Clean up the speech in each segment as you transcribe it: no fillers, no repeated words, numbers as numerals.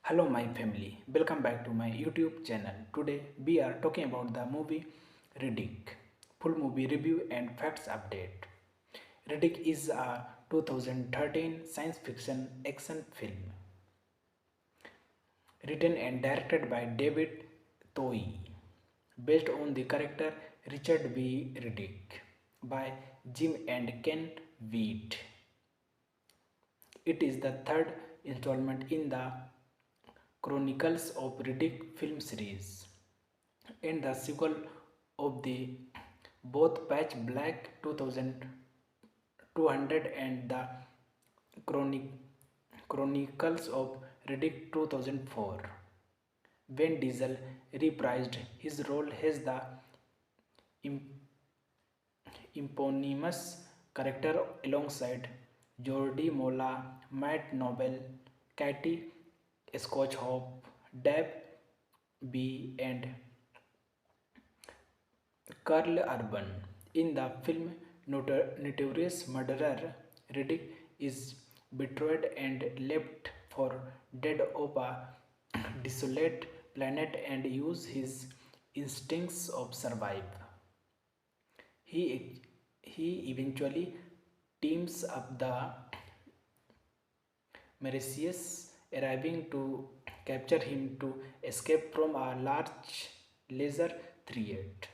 Hello my family, welcome back to my YouTube channel. Today we are talking about the movie Riddick. Full movie review and facts update. Riddick is a 2013 science fiction action film written and directed by David Toei, based on the character Richard B. Riddick by Jim and Ken Wheat. It is the third installment in the Chronicles of Riddick film series and the sequel of the both Patch Black 2200 and the Chronicles of Riddick 2004. When Diesel reprised his role as the eponymous character alongside Jordi Mola, Matt Nobel, Katie Scotchhope, Deb B, and Carl Urban. In the film, notorious murderer Riddick is betrayed and left for dead of a desolate planet and use his instincts of survive. He, he eventually teams up the Mercedes, arriving to capture him to escape from a large laser threat.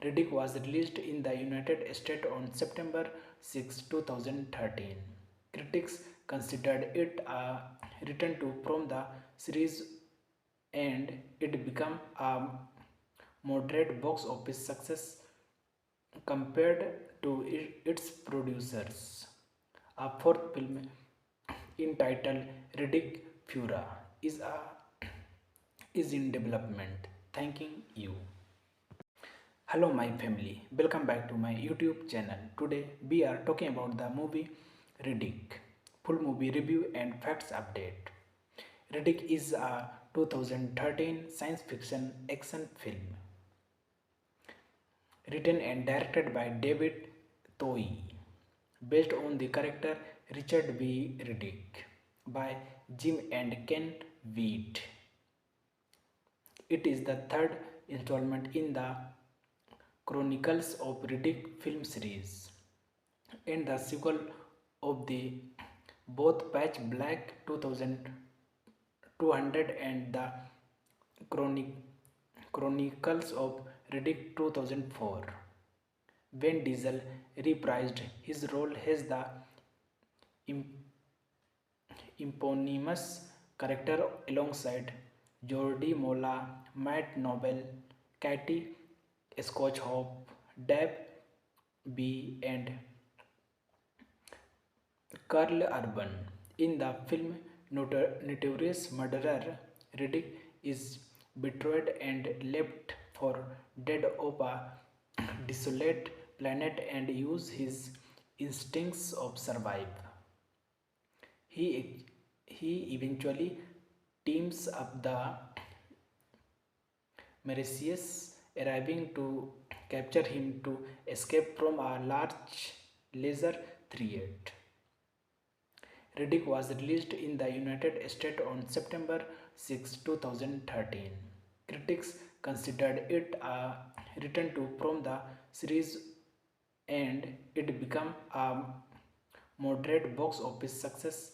Riddick was released in the United States on September 6, 2013. Critics considered it a return to from the series and it became a moderate box office success compared to its producers. A fourth film entitled Riddick Fura is in development. Thanking you. Hello my family, welcome back to my YouTube channel. Today we are talking about the movie Riddick. Full movie review and facts update. Riddick is a 2013 science fiction action film written and directed by David Toei, based on the character Richard B. Riddick by Jim and Ken Wheat. It is the third installment in the Chronicles of Riddick film series and the sequel of the both Patch Black 2200 and the Chronicles of Riddick 2004. When Diesel reprised his role as the eponymous character alongside Jordi Mola, Matt Nobel, Katie Scotchhope, Deb B, and Carl Urban. In the film, notorious murderer Riddick is betrayed and left for dead of a desolate planet and use his instincts of survive. He eventually teams up the Mercedes, arriving to capture him to escape from a large laser threat. Riddick was released in the United States on September 6, 2013. Critics considered it a return to from the series and it became a moderate box office success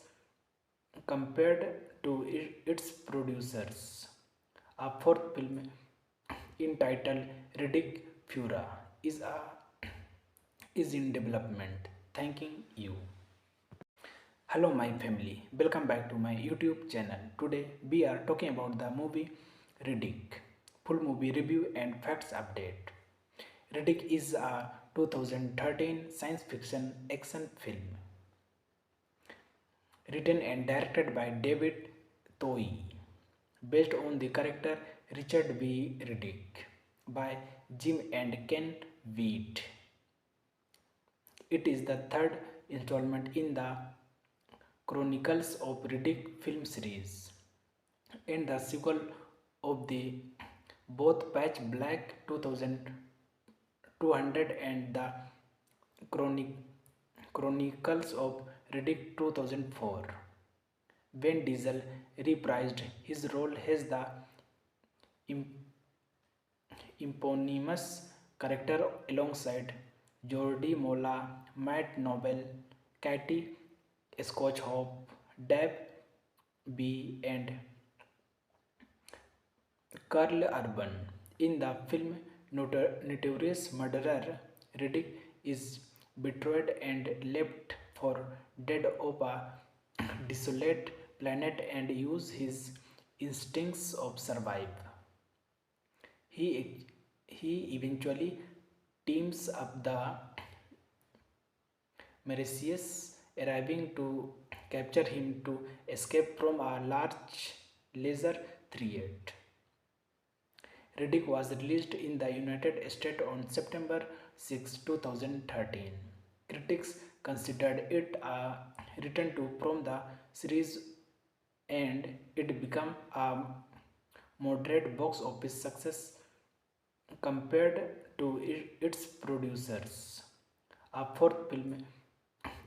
compared to its producers. A fourth film entitled Riddick Fura is in development. Thanking you. Hello my family, welcome back to my YouTube channel. Today we are talking about the movie Riddick. Full movie review and facts update. Riddick is a 2013 science fiction action film written and directed by David Toei, based on the character Richard B. Riddick by Jim and Ken Wheat. It is the third installment in the Chronicles of Riddick film series and the sequel of the both Patch Black 2200 and the Chronicles of Riddick 2004. Vin Diesel reprised his role as the im- eponymous character alongside Jordi Mola, Matt Nobel, Katie Scotchhope, Deb B, and Carl Urban. In the film Notorious Murderer, Riddick is betrayed and left for dead on a desolate planet and uses his instincts of survive. He eventually teams up the Mercedes, arriving to capture him to escape from a large laser threat. Riddick was released in the United States on September 6, 2013. Critics considered it a return to from the series and it became a moderate box office success compared to its producers. A fourth film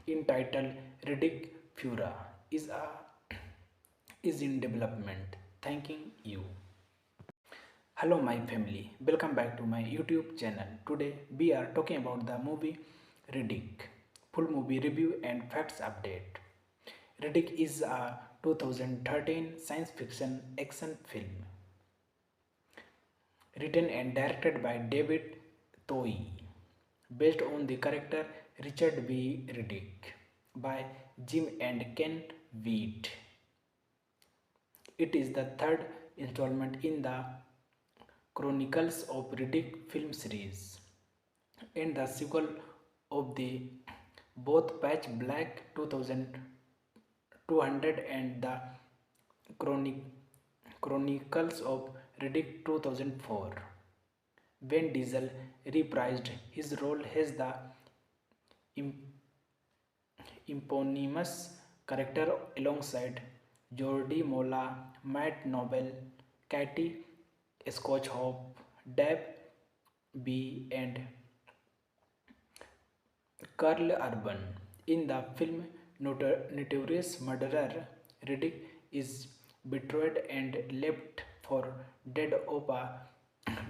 entitled Riddick Fura is in development. Thanking you. Hello my family, welcome back to my YouTube channel. Today we are talking about the movie Riddick. Full movie review and facts update. Riddick is a 2013 science fiction action film written and directed by David Toei, based on the character Richard B. Riddick by Jim and Ken Wheat. It is the third installment in the Chronicles of Riddick film series and the sequel of the both Patch Black 2200 and the Chronicles of Riddick 2004. Vin Diesel reprised his role as the eponymous character alongside Jordi Mola, Matt Nobel, Katie Scotchhope, Deb B, and Carl Urban. In the film Notorious Murderer, Riddick is betrayed and left for dead on a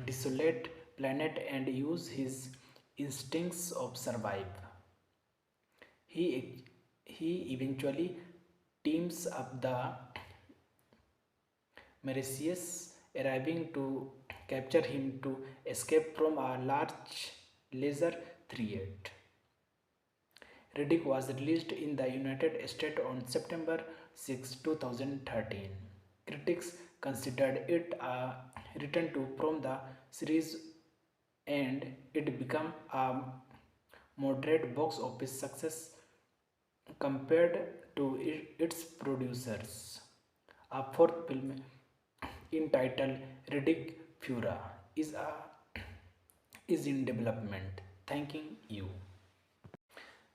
desolate planet and uses his instincts of survive. He eventually teams up the Mercedes, arriving to capture him to escape from a large laser threat. Riddick was released in the United States on September 6, 2013. Critics considered it a return to from the series and it became a moderate box office success compared to its producers. A fourth film entitled Riddick Fura is in development. Thanking you.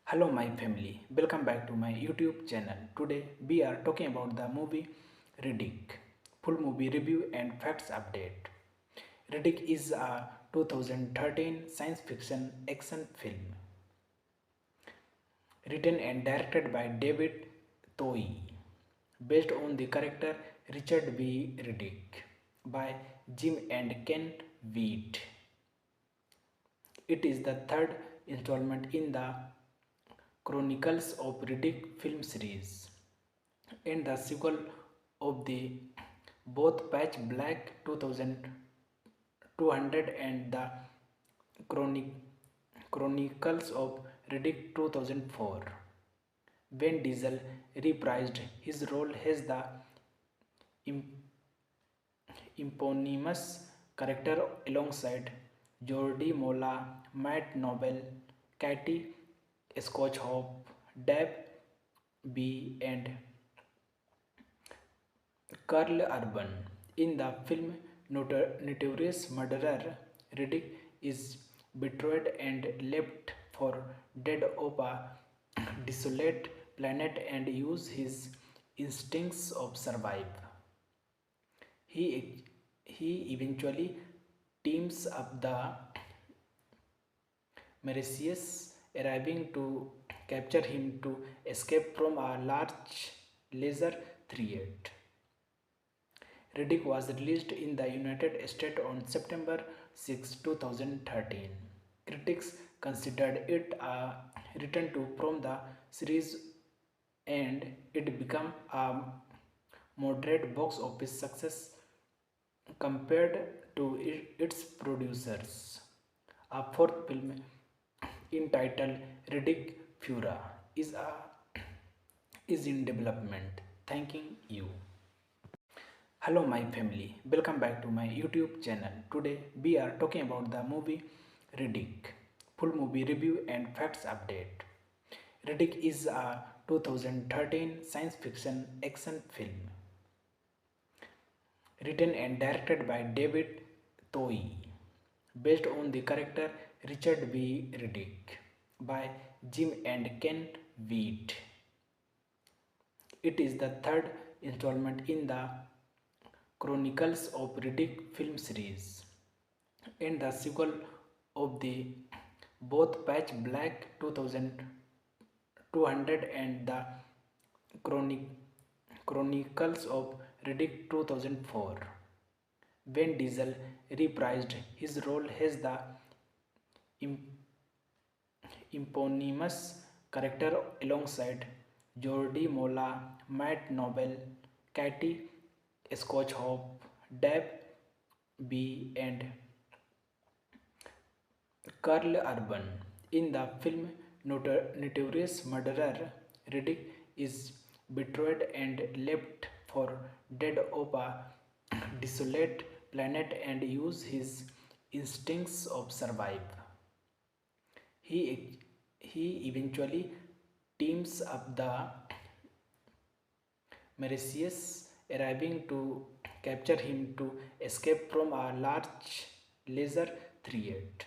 Hello my family, welcome back to my YouTube channel. Today we are talking about the movie Riddick. Full movie review and facts update. Riddick is a 2013 science fiction action film written and directed by David Toei, based on the character Richard B. Riddick by Jim and Ken Wheat. It is the third installment in the Chronicles of Riddick film series and the sequel of the both Patch Black 2200 and the Chronicles of Riddick 2004. Vin Diesel reprised his role as the eponymous character alongside Jordi Mola, Matt Nobel, Katie Scotchhope, Deb B, and Carl Urban. In the film Notorious Murderer, Riddick is betrayed and left for dead on a desolate planet and uses his instincts of survive. He eventually teams up the Mercedes, arriving to capture him to escape from a large Laser 38. Riddick was released in the United States on September 6, 2013. Critics considered it a return to from the series and it became a moderate box office success compared to its producers. A fourth film entitled Riddick Fura is in development. Thanking you. Hello my family, welcome back to my YouTube channel. Today we are talking about the movie Riddick. Full movie review and facts update. Riddick is a 2013 science fiction action film written and directed by David Toei, based on the character Richard B. Riddick by Jim and Ken Wheat. It is the third installment in the Chronicles of Riddick film series and the sequel of the both Patch Black 2200 and the Chronicles of Riddick 2004. Vin Diesel reprised his role as the eponymous character alongside Jordi Mola, Matt Nobel, Katie Scotchhope, Deb B, and Carl Urban. In the film, notorious murderer Riddick is betrayed and left for dead on a desolate planet and uses his instincts of survive. He eventually teams up the Mauritius, arriving to capture him to escape from a large laser 38.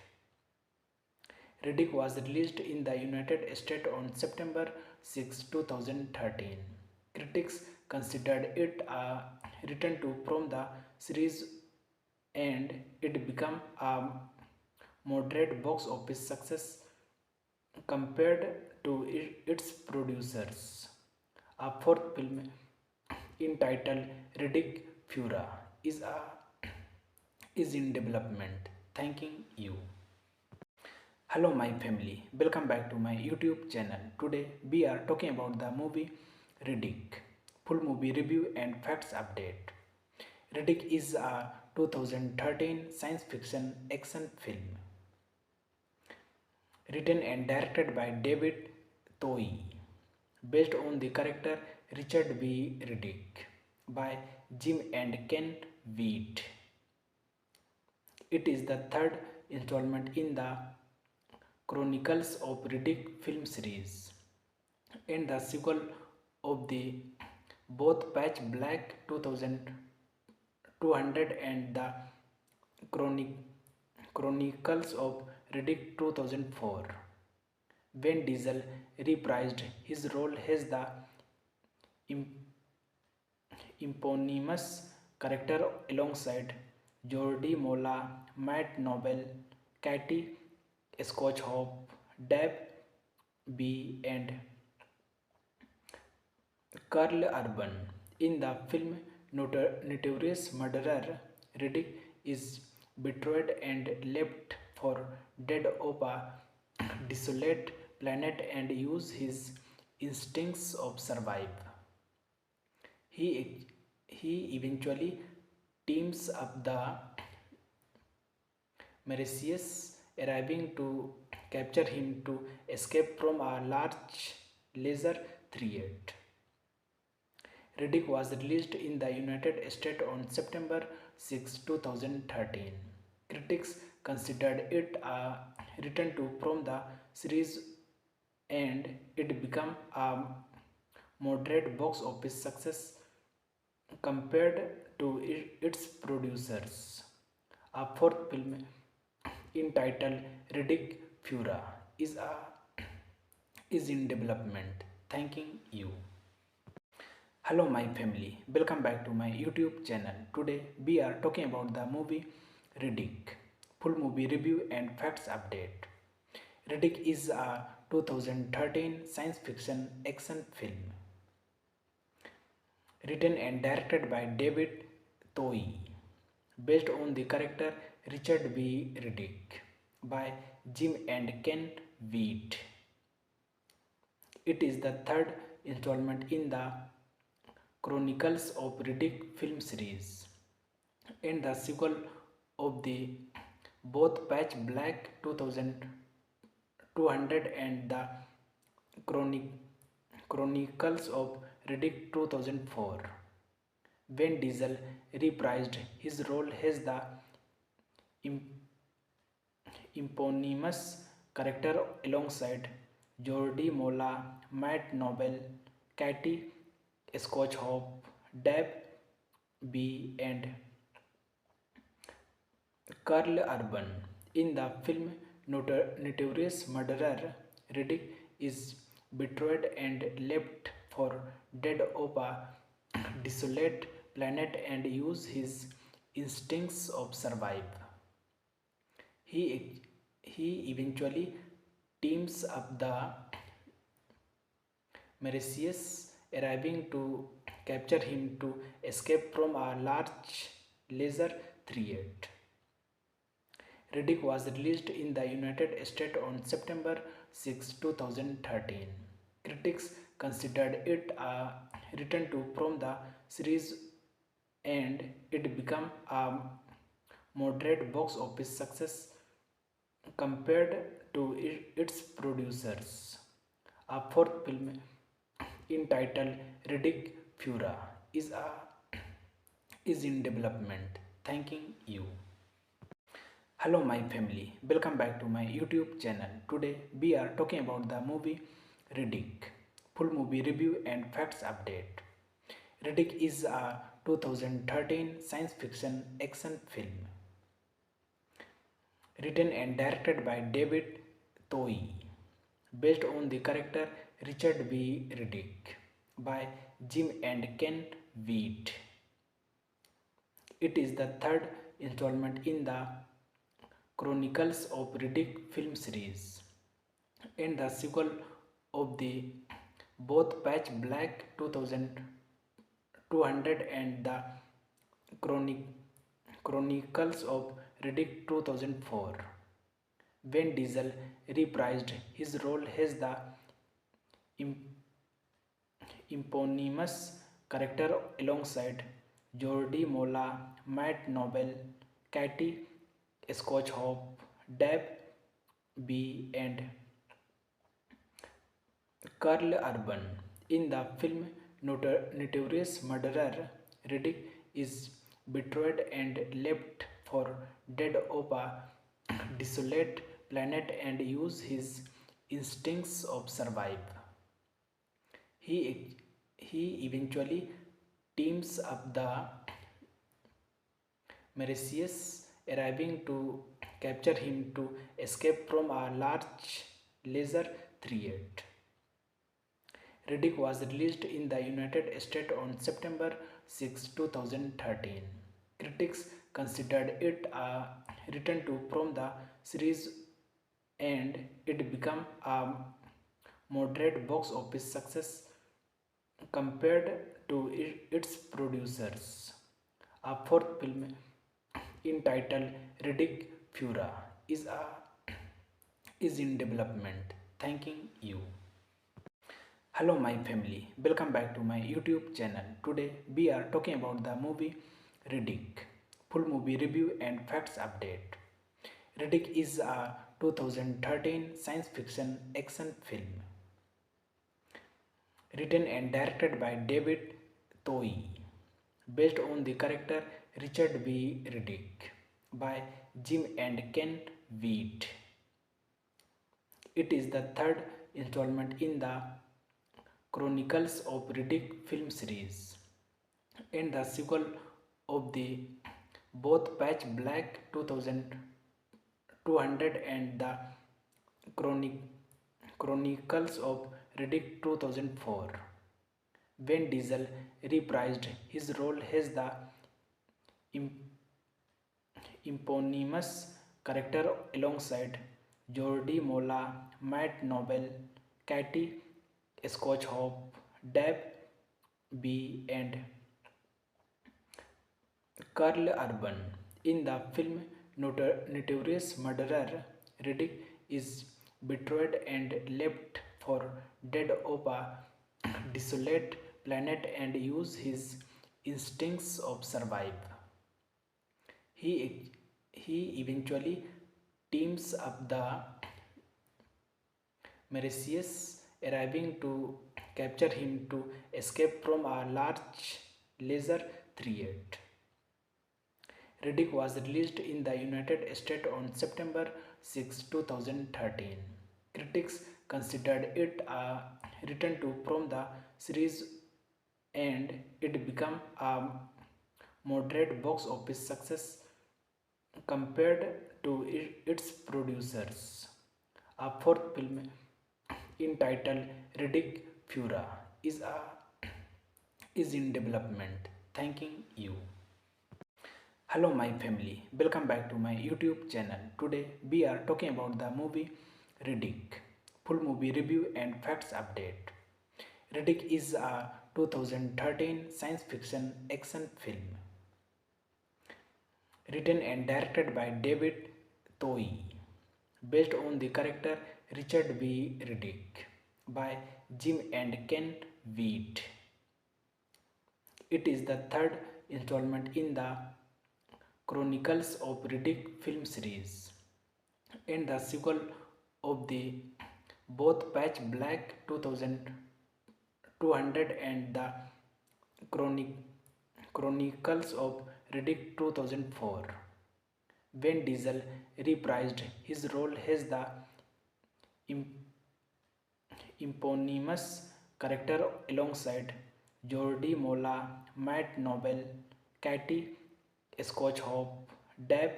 Riddick was released in the United States on September 6, 2013. Critics considered it a return to from the series and it became a moderate box office success compared to its producers. A fourth film entitled Riddick Fura is in development. Thanking you. Hello my family, welcome back to my YouTube channel. Today we are talking about the movie Riddick. Full movie review and facts update. Riddick is a 2013 science fiction action film written and directed by David Toei, based on the character Richard B. Riddick by Jim and Ken Wheat. It is the third installment in the Chronicles of Riddick film series and the sequel of the both Patch Black 2200 and the Chronicles of Riddick 2004. Vin Diesel reprised his role as the eponymous character alongside Jordi Mola, Matt Nobel, Katie Scotchhope, Deb B, and Carl Urban. In the film, notorious murderer Riddick is betrayed and left for dead on a desolate planet and uses his instincts of survive. He eventually teams up the Mauritius, arriving to capture him to escape from a large laser 38. Riddick was released in the United States on September 6, 2013. Critics considered it a return to from the series and it became a moderate box office success compared to its producers. A fourth film entitled Riddick Fura is in development. Thanking you. Hello my family, welcome back to my YouTube channel. Today we are talking about the movie Riddick. Full movie review and facts update. Riddick is a 2013 science fiction action film written and directed by David Toei, based on the character Richard B. Riddick by Jim and Ken Wheat. It is the third installment in the Chronicles of Riddick film series and the sequel of the both Patch Black 2200 and the Chronicles of Riddick 2004. Vin Diesel reprised his role as the eponymous character alongside Jordi Mola, Matt Nobel, Katie Scotchhope, Deb B, and Carl Urban. In the film Notorious Murderer, Riddick is betrayed and left for dead on a desolate planet and uses his instincts of survive. He eventually teams up the Mauritius, arriving to capture him to escape from a large laser threat. Riddick was released in the United States on September 6, 2013. Critics considered it a return to from the series and it became a moderate box office success compared to its producers. A fourth film entitled Riddick Fura is in development. Thanking you. Hello my family, welcome back to my YouTube channel. Today we are talking about the movie Riddick. Full movie review and facts update. Riddick is a 2013 science fiction action film written and directed by David Toei, based on the character Richard B. Riddick by Jim and Ken Wheat. It is the third installment in the Chronicles of Riddick film series and the sequel of the both Patch Black 2200 and the Chronicles of Riddick 2004. Vin Diesel reprised his role as the eponymous character alongside Jordi Mola, Matt Nobel, Katie Scotchhope, Deb B, and Carl Urban. In the film Notorious Murderer, Riddick is betrayed and left for dead on a desolate planet and uses his instincts of survive. He eventually teams up the Mauritius, arriving to capture him to escape from a large laser threat. Riddick was released in the United States on September 6, 2013. Critics considered it a return to from the series and it became a moderate box office success compared to its producers. A fourth film entitled Riddick Fura is in development. Thanking you. Hello my family, welcome back to my YouTube channel. Today we are talking about the movie Riddick. Full movie review and facts update. Riddick is a 2013 science fiction action film written and directed by David Toei, based on the character Richard B. Riddick by Jim and Ken Wheat. It is the third installment in the Chronicles of Riddick film series and the sequel of the both Patch Black 2200 and the Chronicles of Riddick 2004. Vin Diesel reprised his role as the eponymous character alongside Jordi Mola, Matt Nobel, Katie Scotchhope, Deb B, and Carl Urban. In the film Notorious Murderer, Riddick is betrayed and left for dead of a desolate planet and use his instincts of survive. He, he eventually teams up the Mauritius, arriving to capture him to escape from a large laser threat. Riddick was released in the United States on September 6, 2013. Critics considered it a return to from the series and it became a moderate box office success compared to its producers. A fourth film entitled Riddick Fura is in development. Thanking you. Hello my family, welcome back to my YouTube channel. Today we are talking about the movie Riddick. Full movie review and facts update. Riddick is a 2013 science fiction action film written and directed by David Toei, based on the character Richard B. Riddick by Jim and Ken Wheat. It is the third installment in the Chronicles of Riddick film series and the sequel of the both Patch Black 2200 and the Chronicles of Riddick 2004. Vin Diesel reprised his role as the eponymous character alongside Jordi Mola, Matt Nobel, Katie Scotchhope, Deb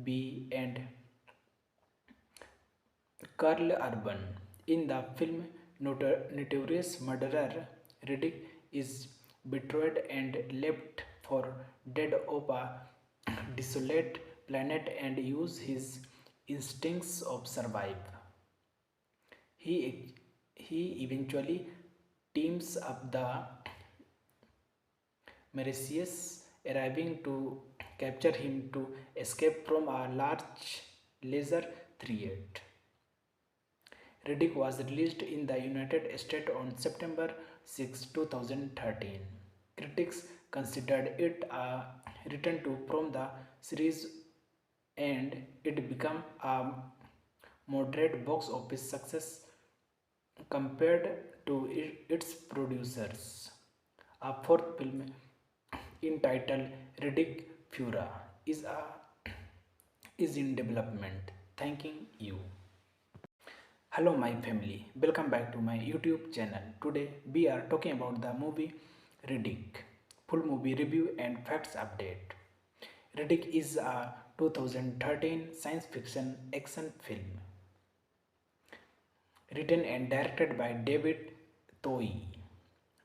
B, and Carl Urban. In the film Notorious Murderer, Riddick is betrayed and left for dead of a desolate planet and use his instincts of survive. He eventually teams up the Mauritius, arriving to capture him to escape from a large laser threat. Riddick was released in the United States on September 6, 2013. Critics considered it a return to from the series and it became a moderate box office success compared to its producers. A fourth film entitled Riddick Fura is in development. Thanking you. Hello my family, welcome back to my YouTube channel. Today we are talking about the movie Riddick. Full movie review and facts update. Riddick is a 2013 science fiction action film written and directed by David Toei,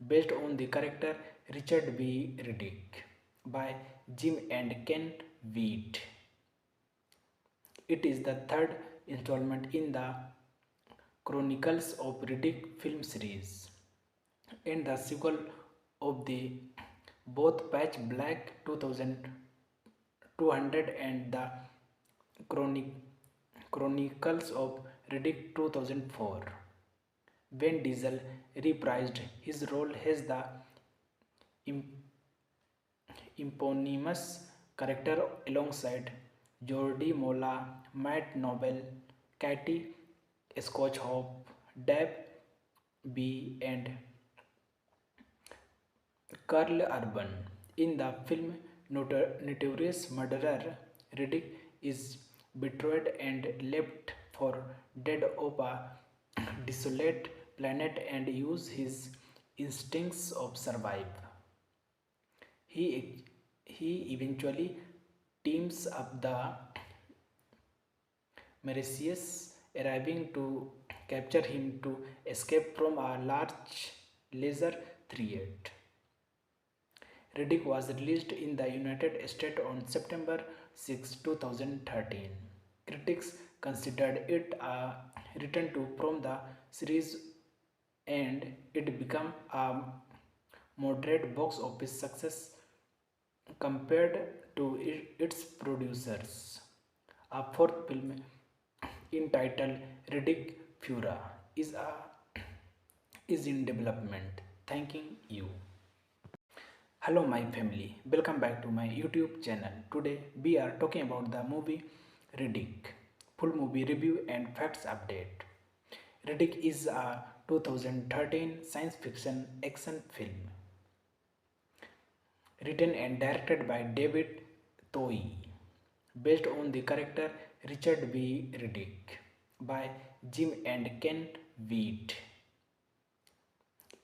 based on the character Richard B. Riddick by Jim and Ken Wheat. It is the third installment in the Chronicles of Riddick film series and the sequel of the both Patch Black 2200 and the Chronicles of Riddick 2004. Vin Diesel reprised his role as the eponymous character alongside Jordi Mola, Matt Nobel, Katie Scotchhope, Deb B, and Carl Urban. In the film Notorious Murderer, Riddick is betrayed and left for dead of a desolate planet and use his instincts of survive. He eventually teams up the Mauritius, arriving to capture him to escape from a large laser threat. Riddick was released in the United States on September 6, 2013. Critics considered it a return to from the series and it became a moderate box office success compared to its producers. A fourth film entitled Riddick Fura is in development. Thanking you. Hello my family, welcome back to my YouTube channel. Today we are talking about the movie Riddick. Full movie review and facts update. Riddick is a 2013 science fiction action film written and directed by David Toei, based on the character Richard B. Riddick by Jim and Ken Wheat.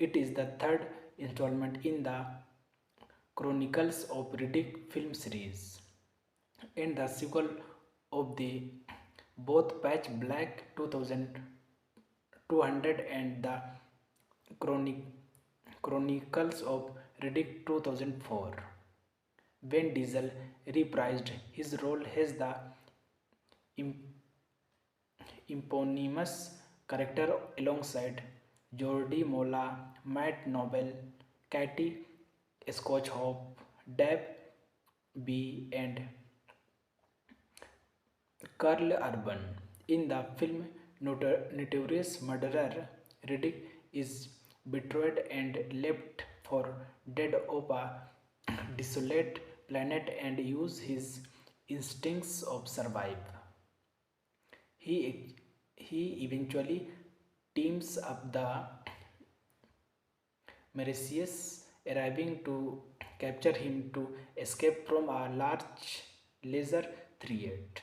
It is the third installment in the Chronicles of Riddick film series and the sequel of the both Patch Black 2200 and the Chronicles of Riddick 2004. Vin Diesel reprised his role as the eponymous character alongside Jordi Mola, Matt Nobel, Katie Scotchhope, Deb B, and Carl Urban. In the film Notorious Murderer, Riddick is betrayed and left for dead on a desolate planet and uses his instincts of survive. He eventually teams up the Mauritius, arriving to capture him to escape from a large laser threat.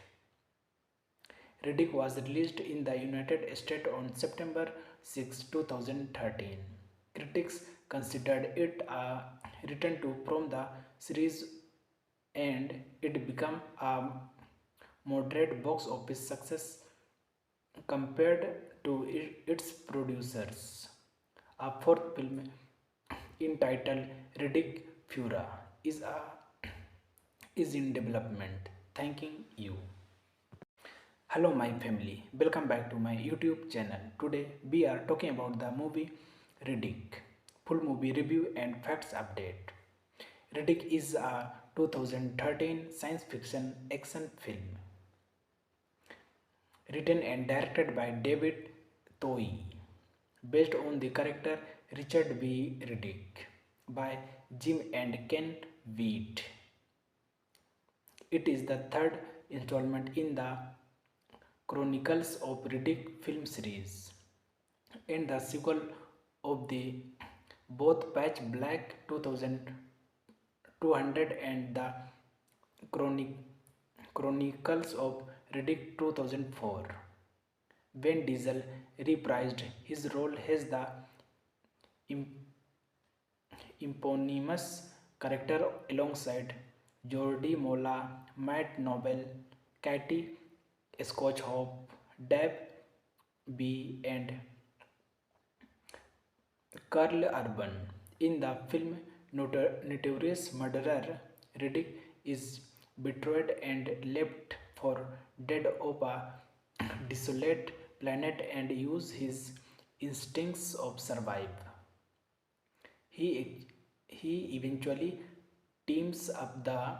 Riddick was released in the United States on September 6, 2013. Critics considered it a return to from the series and it became a moderate box office success compared to its producers. A fourth film entitled Riddick Fura is in development. Thanking you. Hello my family, welcome back to my YouTube channel. Today we are talking about the movie Riddick. Full movie review and facts update. Riddick is a 2013 science fiction action film written and directed by David Toei, based on the character Richard B. Riddick by Jim and Ken Wheat. It is the third installment in the Chronicles of Riddick film series and the sequel of the both Patch Black 2200 and the Chronicles of Riddick 2004. Vin Diesel reprised his role as the eponymous character alongside Jordi Mola, Matt Nobel, Katie Scotchhope, Deb B, and Carl Urban. In the film Notorious Murderer, Riddick is betrayed and left for dead on a desolate planet and uses his instincts of survive. He eventually teams up the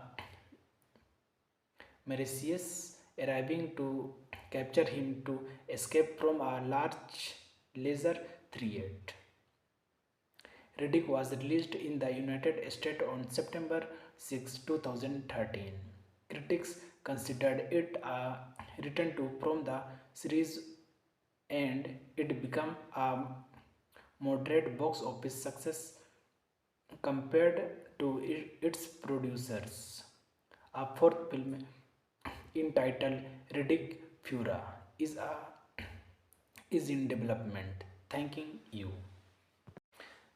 Mauritius, arriving to capture him to escape from a large laser threat. Riddick was released in the United States on September 6, 2013. Critics considered it a return to from the series and it became a moderate box office success compared to its producers. A fourth film entitled Riddick Fura is in development. Thanking you.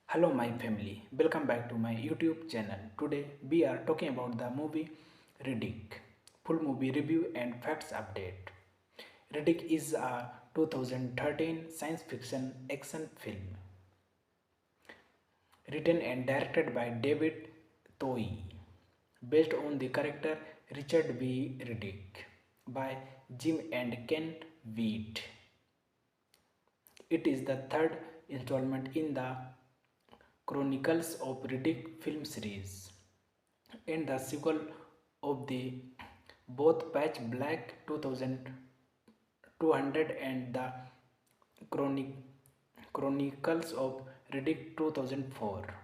Hello my family, welcome back to my YouTube channel. Today we are talking about the movie Riddick. Full movie review and facts update. Riddick is a 2013 science fiction action film written and directed by David Toei, based on the character Richard B. Riddick by Jim and Ken Wheat. It is the third installment in the Chronicles of Riddick film series and the sequel of the both Patch Black 2200 and the Chronic, Chronicles of Riddick 2004.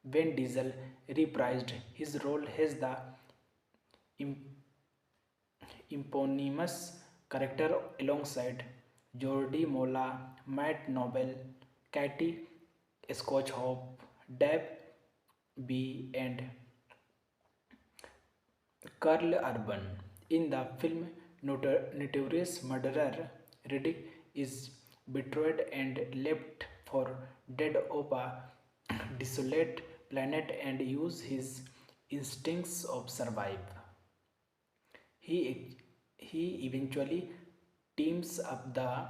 When Diesel reprised his role as the eponymous character alongside Jordi Mola, Matt Nobel, Katie Scotchhope, Deb B, and Carl Urban. In the film Notorious Murderer, Riddick is betrayed and left for dead on a desolate planet and use his instincts of survive. He eventually teams up the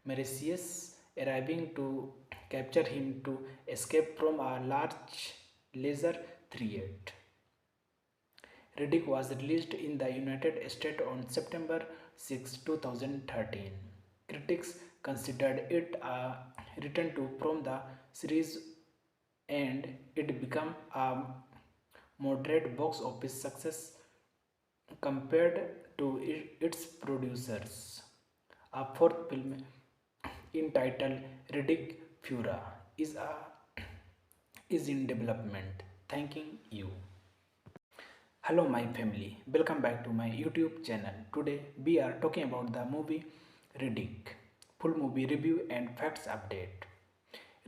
Mercedes, arriving to capture him to escape from a large laser threat. Riddick was released in the United States on September 6, 2013. Critics considered it a return to from the series and it became a moderate box office success compared to its producers. A fourth film entitled Riddick Fura is in development. Thanking you. Hello my family, welcome back to my YouTube channel. Today we are talking about the movie Riddick. Full movie review and facts update.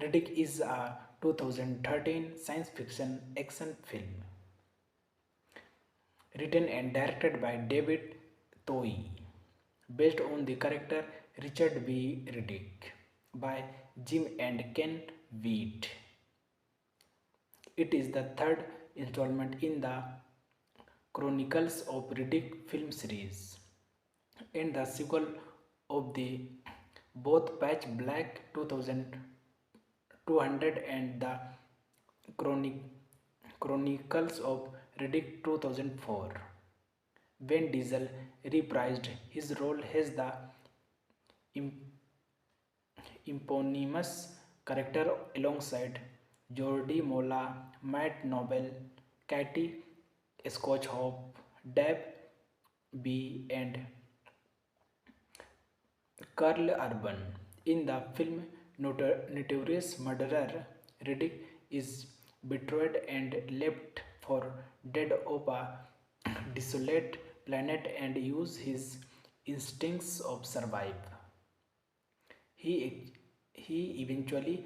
Riddick is a 2013 science fiction action film written and directed by David Toei, based on the character Richard B. Riddick by Jim and Ken Wheat. It is the third installment in the Chronicles of Riddick film series and the sequel of the both Patch Black 2200 and the Chronicles of Riddick 2004. When Diesel reprised his role as the eponymous character alongside Jordi Mola, Matt Nobel, Katie Scotchhope, Deb B, and Carl Urban. In the film Notorious Murderer, Riddick is betrayed and left for dead on a desolate planet and use his instincts of survive. He eventually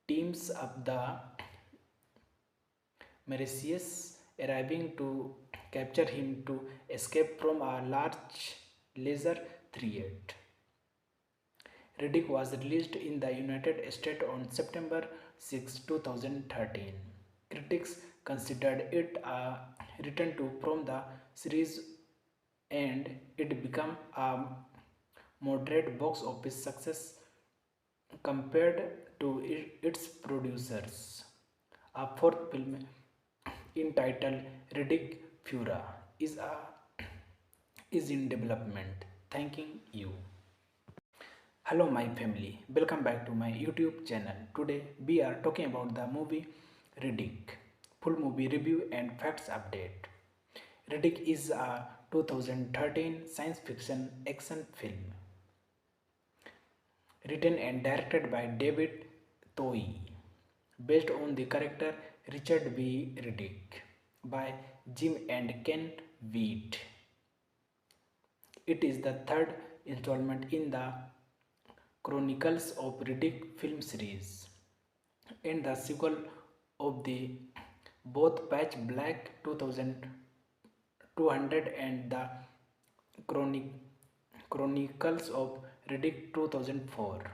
teams up the Mercedes, arriving to capture him to escape from a large laser threat. Riddick was released in the United States on September 6, 2013. Critics considered it a return to from the series and it became a moderate box office success compared to its producers. A fourth film entitled Riddick Fura is in development. Thanking you. Hello my family, welcome back to my YouTube channel. Today we are talking about the movie Riddick. Full movie review and facts update. Riddick is a 2013 science fiction action film written and directed by David Toei, based on the character Richard B. Riddick by Jim and Ken Wheat. It is the third installment in the Chronicles of Riddick film series and the sequel of the both Patch Black 2200 and the Chronicles of Riddick 2004.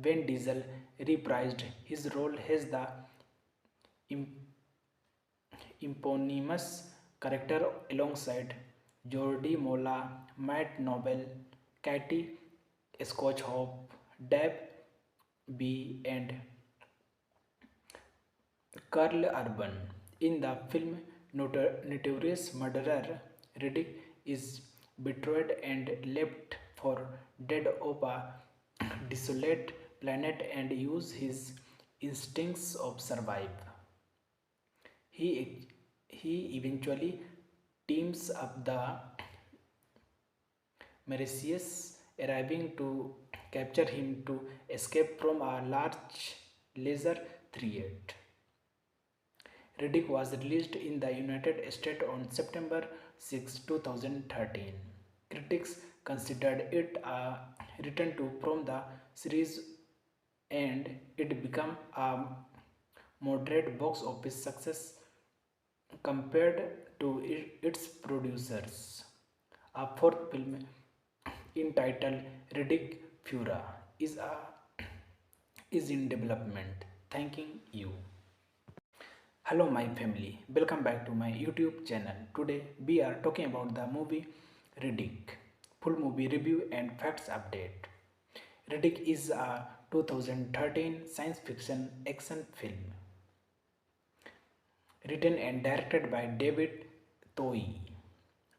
When Diesel reprised his role as the eponymous character alongside Jordi Mola, Matt Nobel, Katie Scotchhope, Deb B, and Carl Urban. In the film Notorious Murderer, Riddick is betrayed and left for dead on a desolate planet and use his instincts of survive. He, he eventually teams up the Mauritius, arriving to capture him to escape from a large laser threat. Riddick was released in the United States on September 6, 2013. Critics considered it a return to from the series and it became a moderate box office success compared to its producers. A fourth film entitled Riddick Fura is in development. Thanking you. Hello my family, welcome back to my YouTube channel. Today we are talking about the movie Riddick. Full movie review and facts update. Riddick is a 2013 science fiction action film written and directed by David Toei,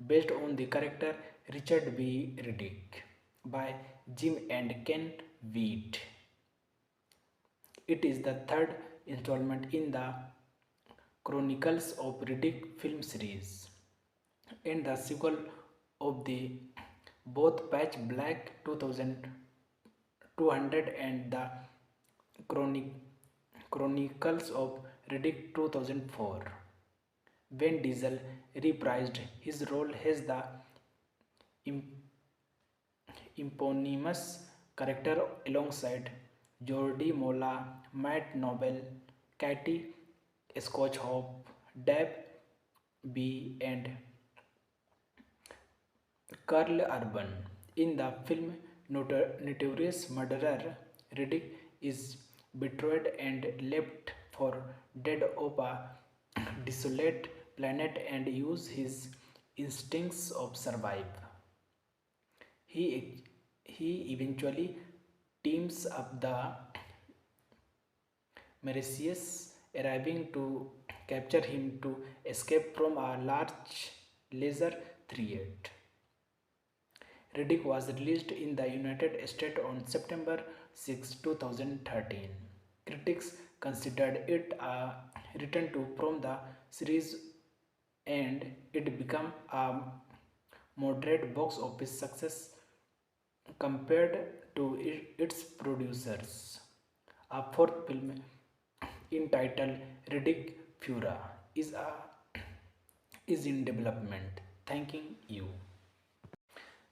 based on the character Richard B. Riddick by Jim and Ken Wheat. It is the third installment in the Chronicles of Riddick film series and the sequel of the both Patch Black 2200 and the Chronicles of Riddick 2004. Vin Diesel reprised his role as the eponymous character alongside Jordi Mola, Matt Nobel, Katie Scotchhope, Deb B, and Carl Urban. In the film, notorious murderer Riddick is betrayed and left for dead on a desolate planet and use his instincts of survive. He eventually teams up the Mauritius, arriving to capture him to escape from a large laser threat. Riddick was released in the United States on September 6, 2013. Critics considered it a return to from the series and it became a moderate box office success compared to its producers. A fourth film entitled Riddick Fura is in development. Thanking you.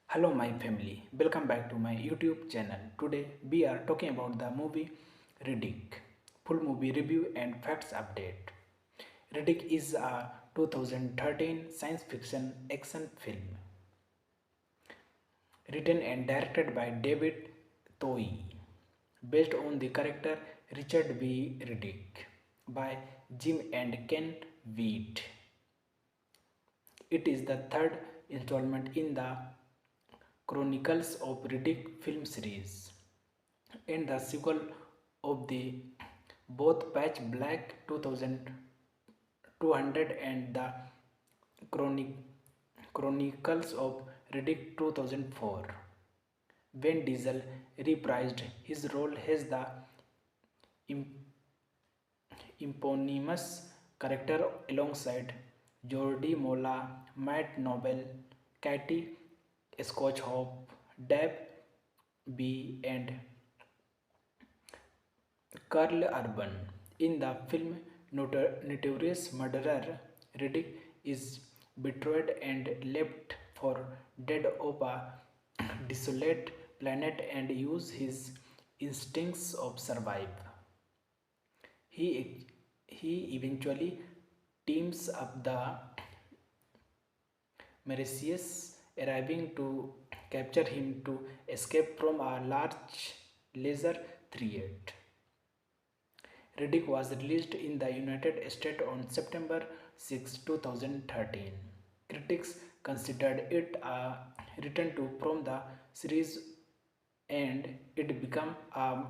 Hello my family, welcome back to my YouTube channel. Today we are talking about the movie Riddick. Full movie review and facts update. Riddick is a 2013 science fiction action film written and directed by David Toei, based on the character Richard B. Riddick by Jim and Ken Wheat. It is the third installment in the Chronicles of Riddick film series and the sequel of the both Patch Black 2200 and the Chronicles of Riddick 2004. Vin Diesel reprised his role as the eponymous character alongside Jordi Mola, Matt Nobel, Katie Scotchhope, Deb B, and Carl Urban. In the film, notorious murderer Riddick is betrayed and left for dead on a desolate planet and use his instincts of survive. He eventually teams up the Mauritius, arriving to capture him to escape from a large laser threat. Riddick was released in the United States on September 6, 2013. Critics considered it a return to from the series and it became a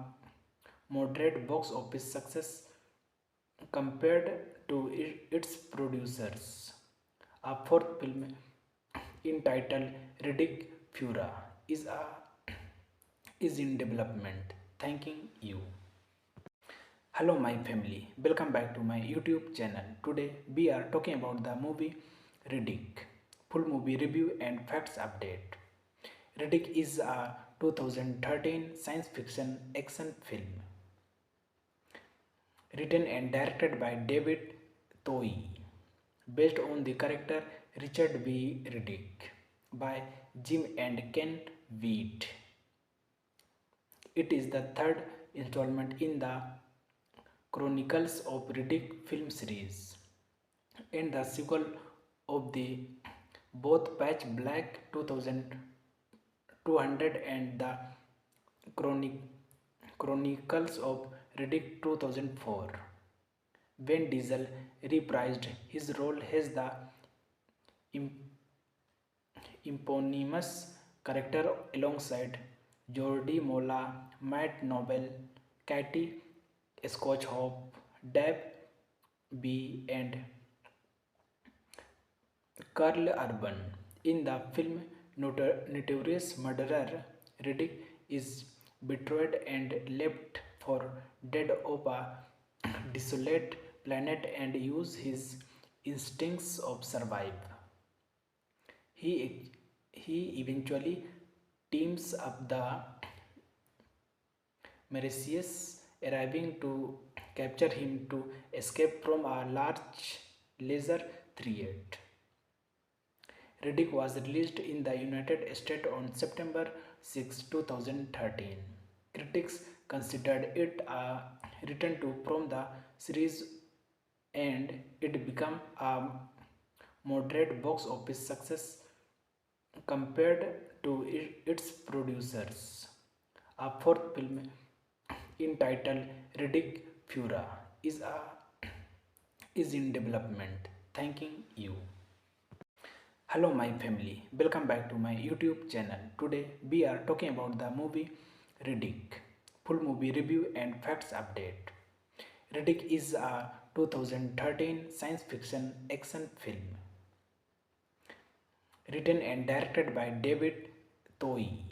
moderate box office success compared to its producers. A fourth film entitled Riddick Fura is in development. Thanking you. Hello my family, welcome back to my YouTube channel. Today we are talking about the movie Riddick. Full movie review and facts update. Riddick is a 2013 science fiction action film written and directed by David Toei, based on the character Richard B. Riddick by Jim and Ken Wheat. It is the third installment in the Chronicles of Riddick film series and the sequel of the both Patch Black 2200 and the Chronicles of Riddick 2004. Vin Diesel reprised his role as the eponymous character alongside Jordi Mola, Matt Nobel, Katie Scotchhope, Deb B, and Carl Urban. In the film, notorious murderer Riddick is betrayed and left for dead on a desolate planet and use his instincts of survive. He eventually teams up the Mercedes, arriving to capture him to escape from a large laser threat. Riddick was released in the United States on September 6, 2013. Critics considered it a return to from the series and it became a moderate box office success compared to its producers. A fourth film entitled Riddick Fura is in development. Thanking you. Hello my family, welcome back to my YouTube channel. Today we are talking about the movie Riddick. Full movie review and facts update. Riddick is a 2013 science fiction action film written and directed by David Toei,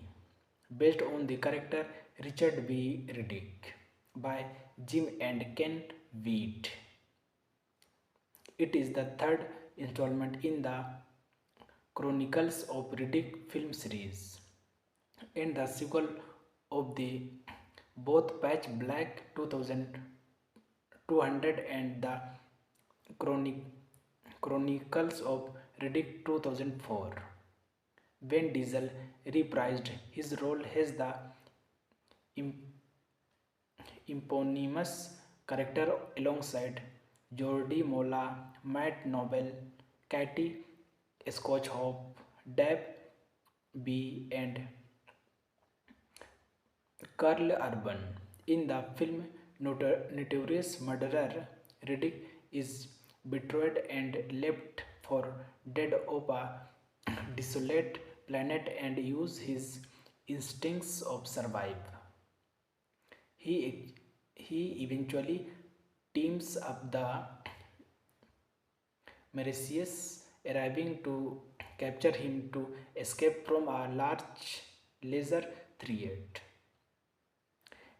based on the character Richard B. Riddick by Jim and Ken Wheat. It is the third installment in the Chronicles of Riddick film series and the sequel of the both Patch Black 2200 and the Chronicles of Riddick 2004. Vin Diesel reprised his role as the eponymous character alongside Jordi Mola, Matt Nobel, Katie Scotchhope, Deb B, and Carl Urban. In the film, notorious murderer Riddick is betrayed and left for dead on a desolate planet and use his instincts of survive. He eventually teams up the Mercedes, arriving to capture him to escape from a large laser threat.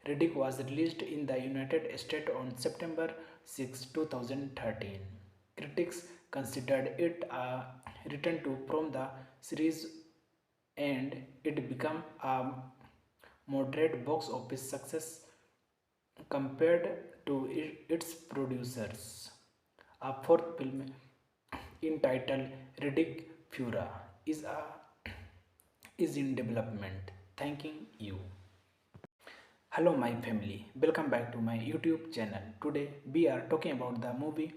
Riddick was released in the United States on September 6, 2013. Critics considered it a return to from the series and it became a moderate box office success compared to its producers. A fourth film entitled Riddick Fura is in development. Thanking you. Hello my family, welcome back to my YouTube channel. Today we are talking about the movie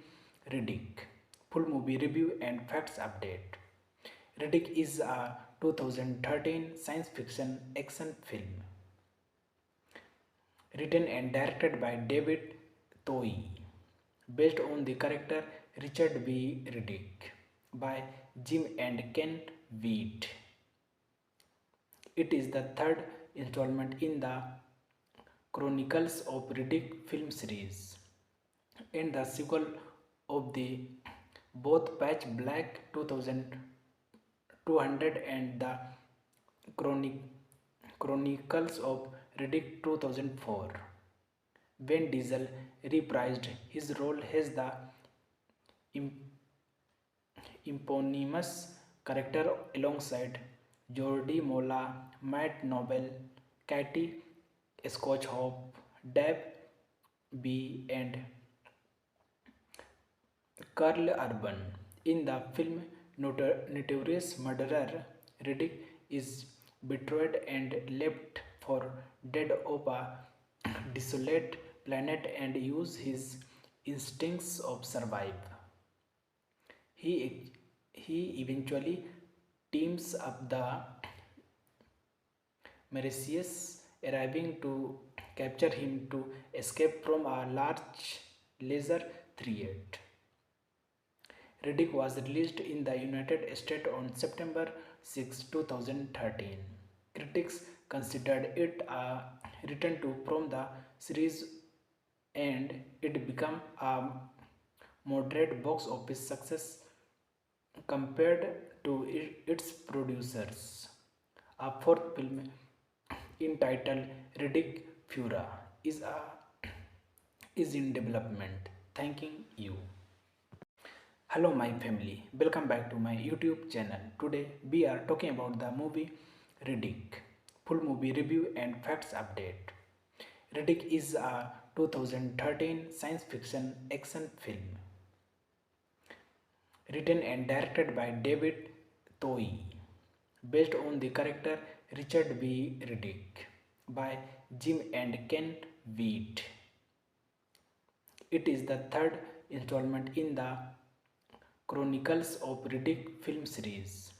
Riddick. Full movie review and facts update. Riddick is a 2013 science fiction action film written and directed by David Toei, based on the character Richard B. Riddick by Jim and Ken Wheat. It is the third installment in the Chronicles of Riddick film series and the sequel of the both Patch Black 2200 and the Chronicles of Riddick 2004. Vin Diesel reprised his role as the eponymous character alongside Jordi Mola, Matt Nobel, Katie Scotchhope, Deb B, and Carl Urban. In the film Notorious Murderer, Riddick is betrayed and left for dead on a desolate planet and use his instincts of survive. He eventually teams up the Mauritius, arriving to capture him to escape from a large laser threat. Riddick was released in the United States on September 6, 2013. Critics considered it a return to from the series and it became a moderate box office success compared to its producers. A fourth film entitled Riddick Fura is in development. Thanking you. Hello my family, welcome back to my YouTube channel. Today we are talking about the movie Riddick. Full movie review and facts update. Riddick is a 2013 science fiction action film written and directed by David Toei, based on the character Richard B. Riddick by Jim and Ken Wheat. It is the third installment in the Chronicles of Riddick film series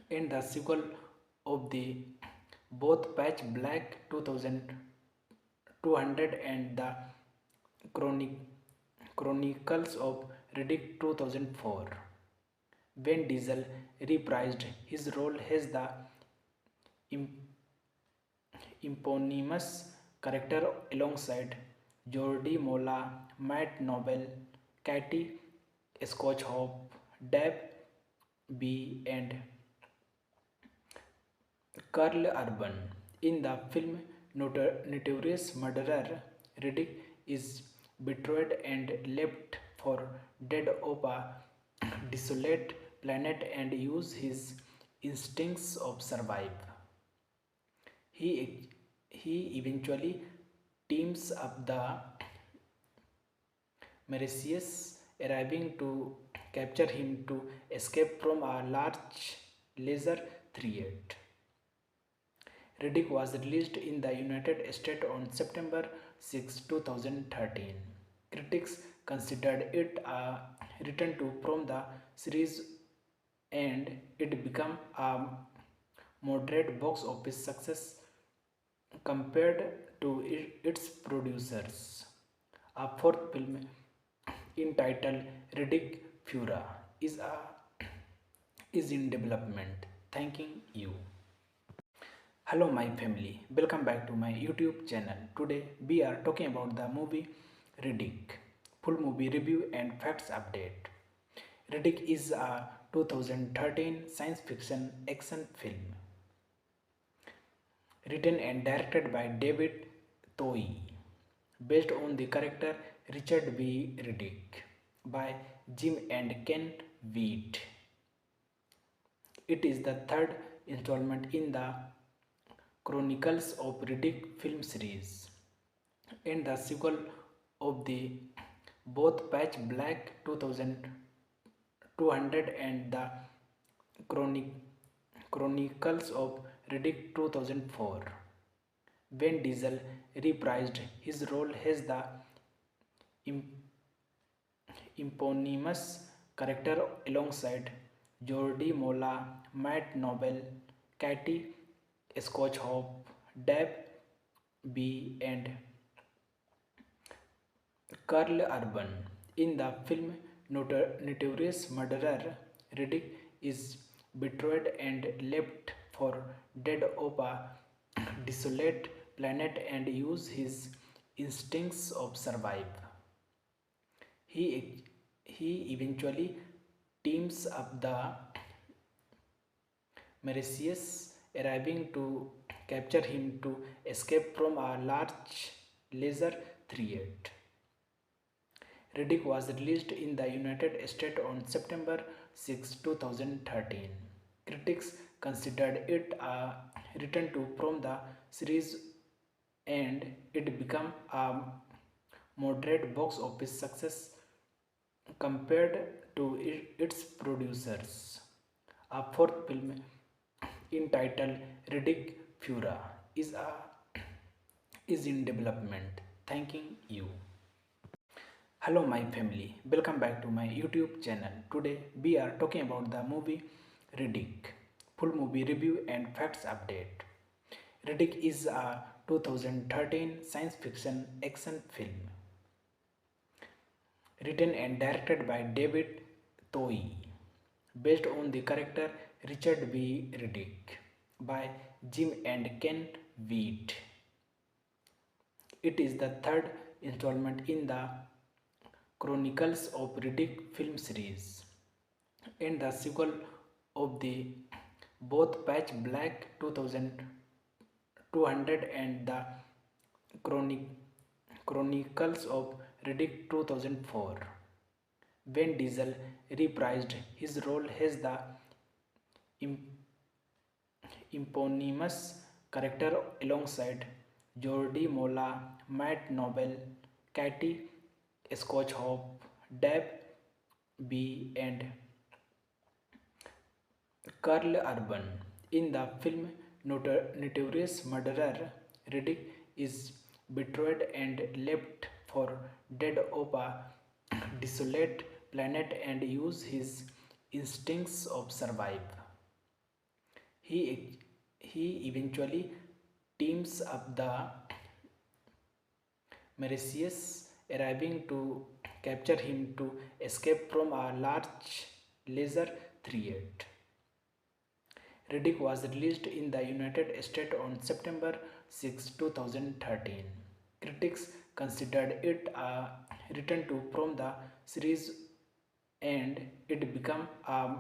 and the sequel of the both Patch Black 2200 and the Chronicles of Riddick 2004. Vin Diesel reprised his role as the eponymous character alongside Jordi Mola, Matt Nobel, Katie Scotchhope, Deb B, and Carl Urban. In the film Notorious Murderer, Riddick is betrayed and left for dead on a desolate planet and use his instincts of survive. He eventually teams up the Mauritius, arriving to capture him to escape from a large laser threat. Riddick was released in the United States on September 6, 2013. Critics considered it a return to from the series and it became a moderate box office success compared to its producers. A fourth film entitled Riddick Fura is in development. Thanking you. Hello my family, welcome back to my YouTube channel. Today we are talking about the movie Riddick. Full movie review and facts update. Riddick is a 2013 science fiction action film written and directed by David Toei, based on the character Richard B. Riddick by Jim and Ken Wheat. It is the third installment in the Chronicles of Riddick film series and the sequel of the both Patch Black 2200 and the Chronicles of Riddick 2004. Vin Diesel reprised his role as the eponymous character alongside Jordi Mola, Matt Nobel, Katie Scotchhope, Deb B, and Carl Urban. In the film Notorious Murderer, Riddick is betrayed and left for dead on a desolate planet and use his instincts of survive. He eventually teams up the Mauritius, arriving to capture him to escape from a large laser 38. Riddick was released in the United States on September 6, 2013. Critics considered it a return to from the series and it became a moderate box office success compared to its producers. A fourth film entitled Riddick Fura is in development. Thanking you. Hello my family, welcome back to my YouTube channel. Today we are talking about the movie Riddick. Full movie review and facts update. Riddick is a 2013 science fiction action film written and directed by David Toei, based on the character Richard B. Riddick by Jim and Ken Wheat. It is the third installment in the Chronicles of Riddick film series and the sequel of the both Patch Black 2200 and the Chronicles of Riddick 2004. Vin Diesel reprised his role as the eponymous character alongside Jordi Mola, Matt Nobel, Katie Scotchhope, Deb B, and Carl Urban. In the film Notorious Murderer, Riddick is betrayed and left for dead on a desolate planet and uses his instincts of survive. He eventually teams up the Mauritius, arriving to capture him to escape from a large laser 38. Riddick was released in the United States on September 6, 2013. Critics considered it a return to from the series and it became a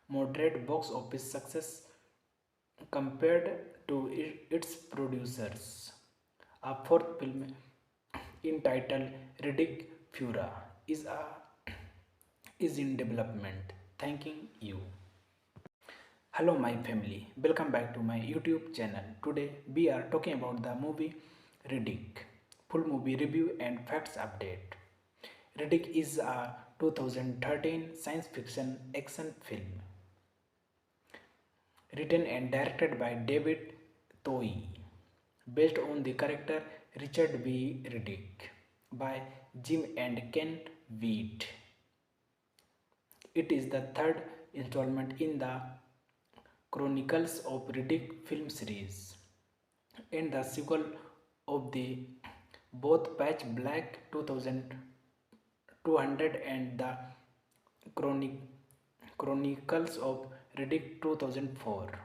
moderate box office success compared to its producers. A fourth film entitled Riddick Fura is in development. Thanking you. Hello my family, welcome back to my YouTube channel. Today we are talking about the movie Riddick. Full movie review and facts update. Riddick is a 2013 science fiction action film written and directed by David Toei, based on the character Richard B. Riddick by Jim and Ken Wheat. It is the third installment in the Chronicles of Riddick film series and the sequel of the both Patch Black 2200 and the Chronicles of Riddick 2004.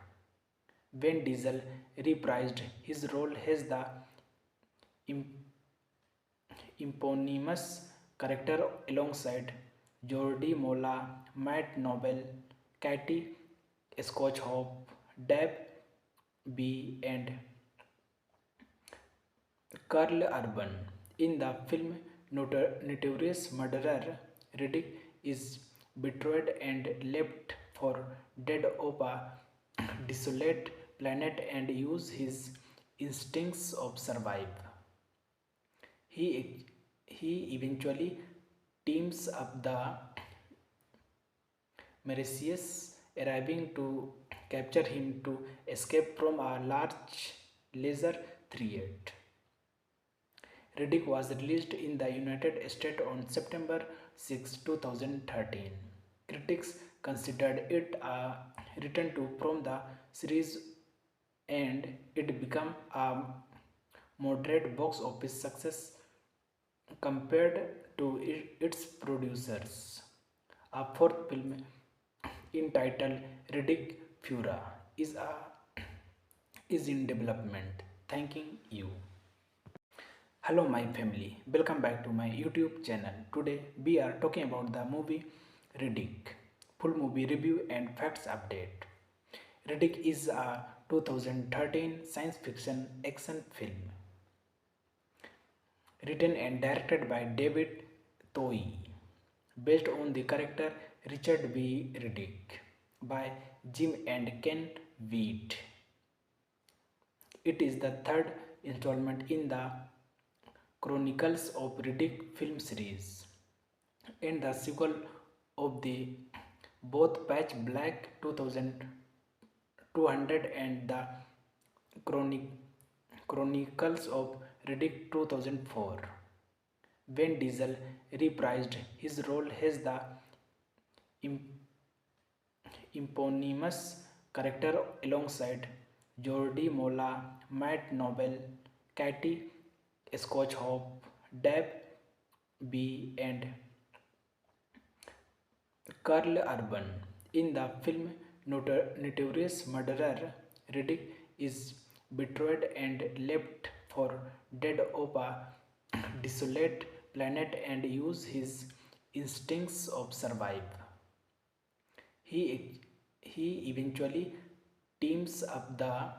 Vin Diesel reprised his role as the eponymous character alongside Jordi Mola, Matt Nobel, Katie Scotchhope, Deb B, and Carl Urban. In the film Notorious Murderer, Riddick is betrayed and left for dead on a desolate planet and uses his instincts of survive. He eventually teams up the Mauritius, arriving to capture him to escape from a large laser 38. Riddick was released in the United States on September 6, 2013. Critics considered it a return to from the series and it became a moderate box office success compared to its producers. A fourth film entitled Riddick Fura is in development. Thanking you. Hello my family, welcome back to my YouTube channel. Today we are talking about the movie Riddick. Full movie review and facts update. Riddick is a 2013 science fiction action film written and directed by David Toei, based on the character Richard B. Riddick by Jim and Ken Wheat. It is the third installment in the Chronicles of Riddick film series and the sequel of the both Patch Black 2200 and the Chronicles of Riddick 2004. When Diesel reprised his role as the eponymous character alongside Jordi Mola, Matt Nobel, Katie Scotchhope, Deb B, and Carl Urban. In the film Notorious Murderer, Riddick is betrayed and left for dead on a desolate planet and uses his instincts of survive. He eventually teams up the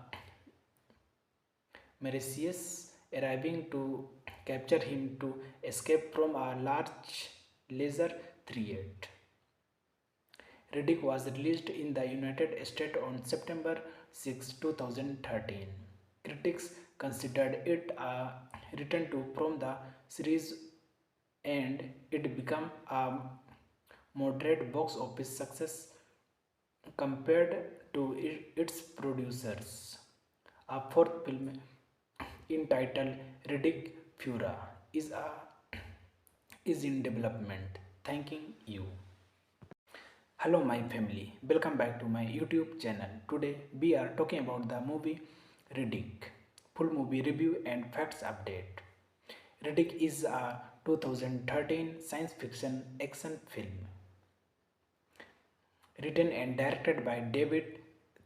Mercedes, arriving to capture him to escape from a large laser threat. Riddick was released in the United States on September 6, 2013. Critics considered it a return to from the series and it became a moderate box office success compared to its producers. A fourth film entitled Riddick Fura is in development. Thanking you. Hello my family, welcome back to my YouTube channel. Today we are talking about the movie Riddick. Full movie review and facts update. Riddick is a 2013 science fiction action film written and directed by David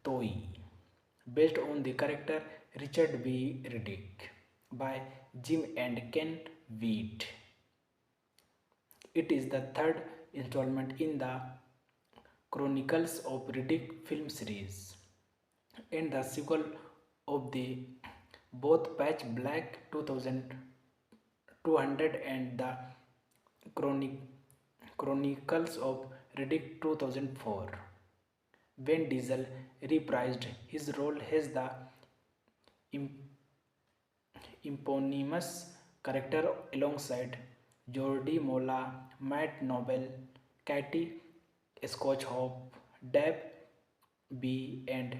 Toei, based on the character Richard B. Riddick by Jim and Ken Wheat. It is the third installment in the Chronicles of Riddick film series and the sequel of the both Patch Black 2200 and the Chronicles of Riddick 2004. When Diesel reprised his role as the eponymous character alongside Jordi Mola, Matt Nobel, Katie Scotchhope, Deb B, and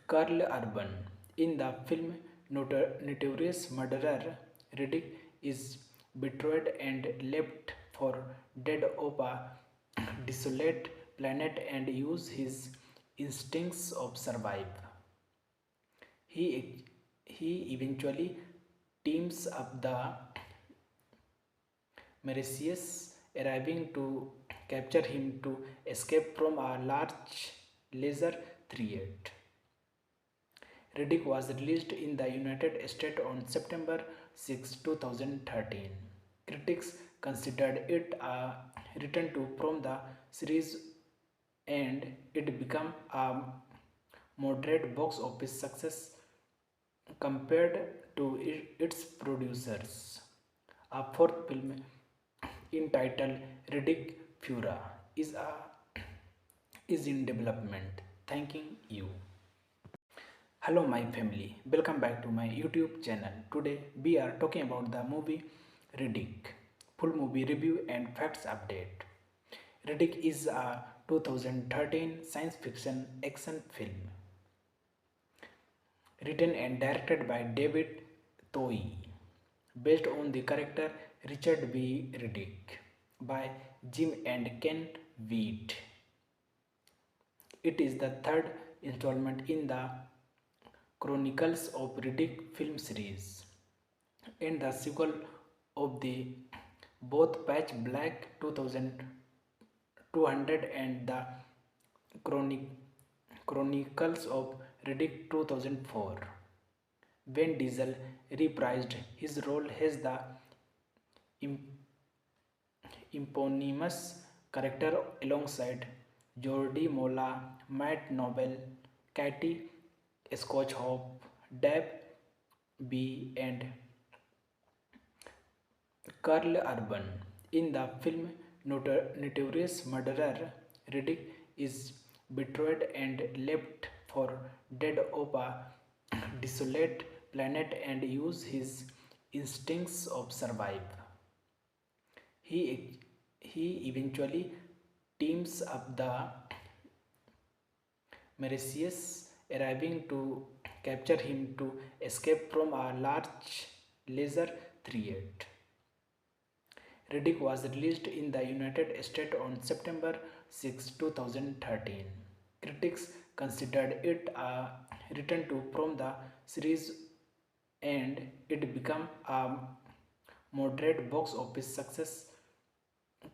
Carl Urban. In the film Notorious Murderer, Riddick is betrayed and left for dead on a desolate planet and uses his instincts of survive. He eventually teams up the Mercedes, arriving to capture him to escape from a large laser threat. Riddick was released in the United States on September 6, 2013. Critics considered it a return to from the series and it became a moderate box office success compared to its producers. A fourth film entitled Riddick Fura is in development. Thanking you. Hello my family, welcome back to my YouTube channel. Today we are talking about the movie Riddick. Full movie review and facts update. Riddick is a 2013 science fiction action film written and directed by David Toei, based on the character Richard B. Riddick by Jim and Ken Wheat. It is the third installment in the Chronicles of Riddick film series and the sequel of the both Patch Black 2200 and the Chronicles of Riddick 2004. When Diesel reprised his role as the eponymous character alongside Jordi Mola, Matt Nobel, Katie Scotchhope, Deb B, and Carl Urban. In the film Notorious Murderer, Riddick is betrayed and left for dead on a desolate planet and uses his instincts of survive. He, he eventually teams up the Mercedes, arriving to capture him to escape from a large laser threat. Riddick was released in the United States on September 6, 2013. Critics considered it a return to from the series and it became a moderate box office success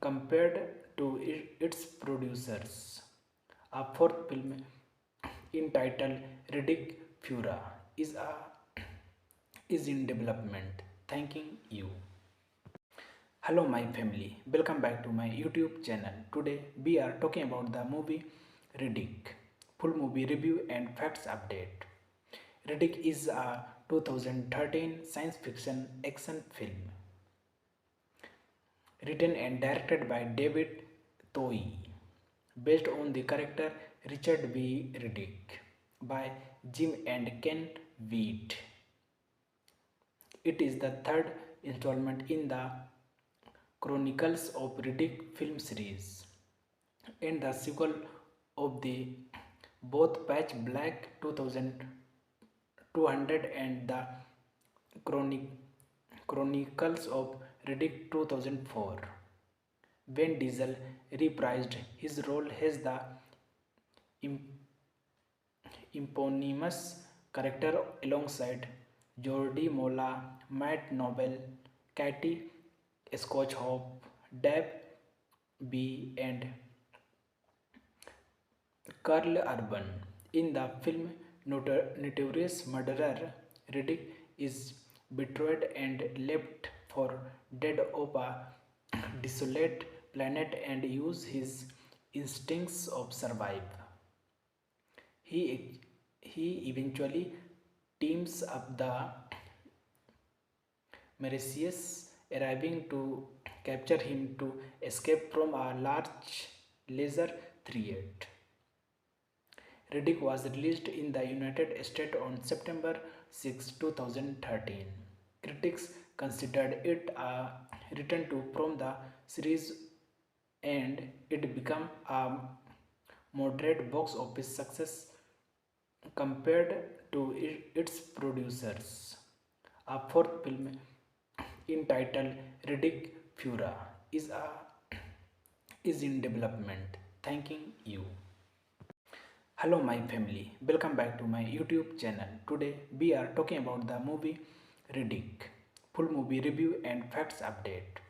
compared to its producers. A fourth film entitled Riddick Fura is in development. Thanking you. Hello my family, welcome back to my YouTube channel. Today we are talking about the movie Riddick. Full movie review and facts update. Riddick is a 2013 science fiction action film written and directed by David Toei, based on the character Richard B. Riddick by Jim and Ken Wheat. It is the third installment in the Chronicles of Riddick film series and the sequel of the both Patch Black 2200 and the Chronicles of Riddick 2004. Vin Diesel reprised his role as the eponymous character alongside Jordi Mola, Matt Nobel, Katie Scotchhope, Deb B, and Carl Urban. In the film Notorious Murderer, Riddick is betrayed and left for dead on a desolate planet and uses his instincts of survive. He eventually teams up the Mercedes, arriving to capture him to escape from a large laser threat. Riddick was released in the United States on September 6, 2013. Critics considered it a return to from the series and it became a moderate box office success compared to its producers. A fourth film entitled Riddick Fura is in development. Thanking you. Hello my family, welcome back to my YouTube channel. Today we are talking about the movie Riddick. Full movie review and facts update.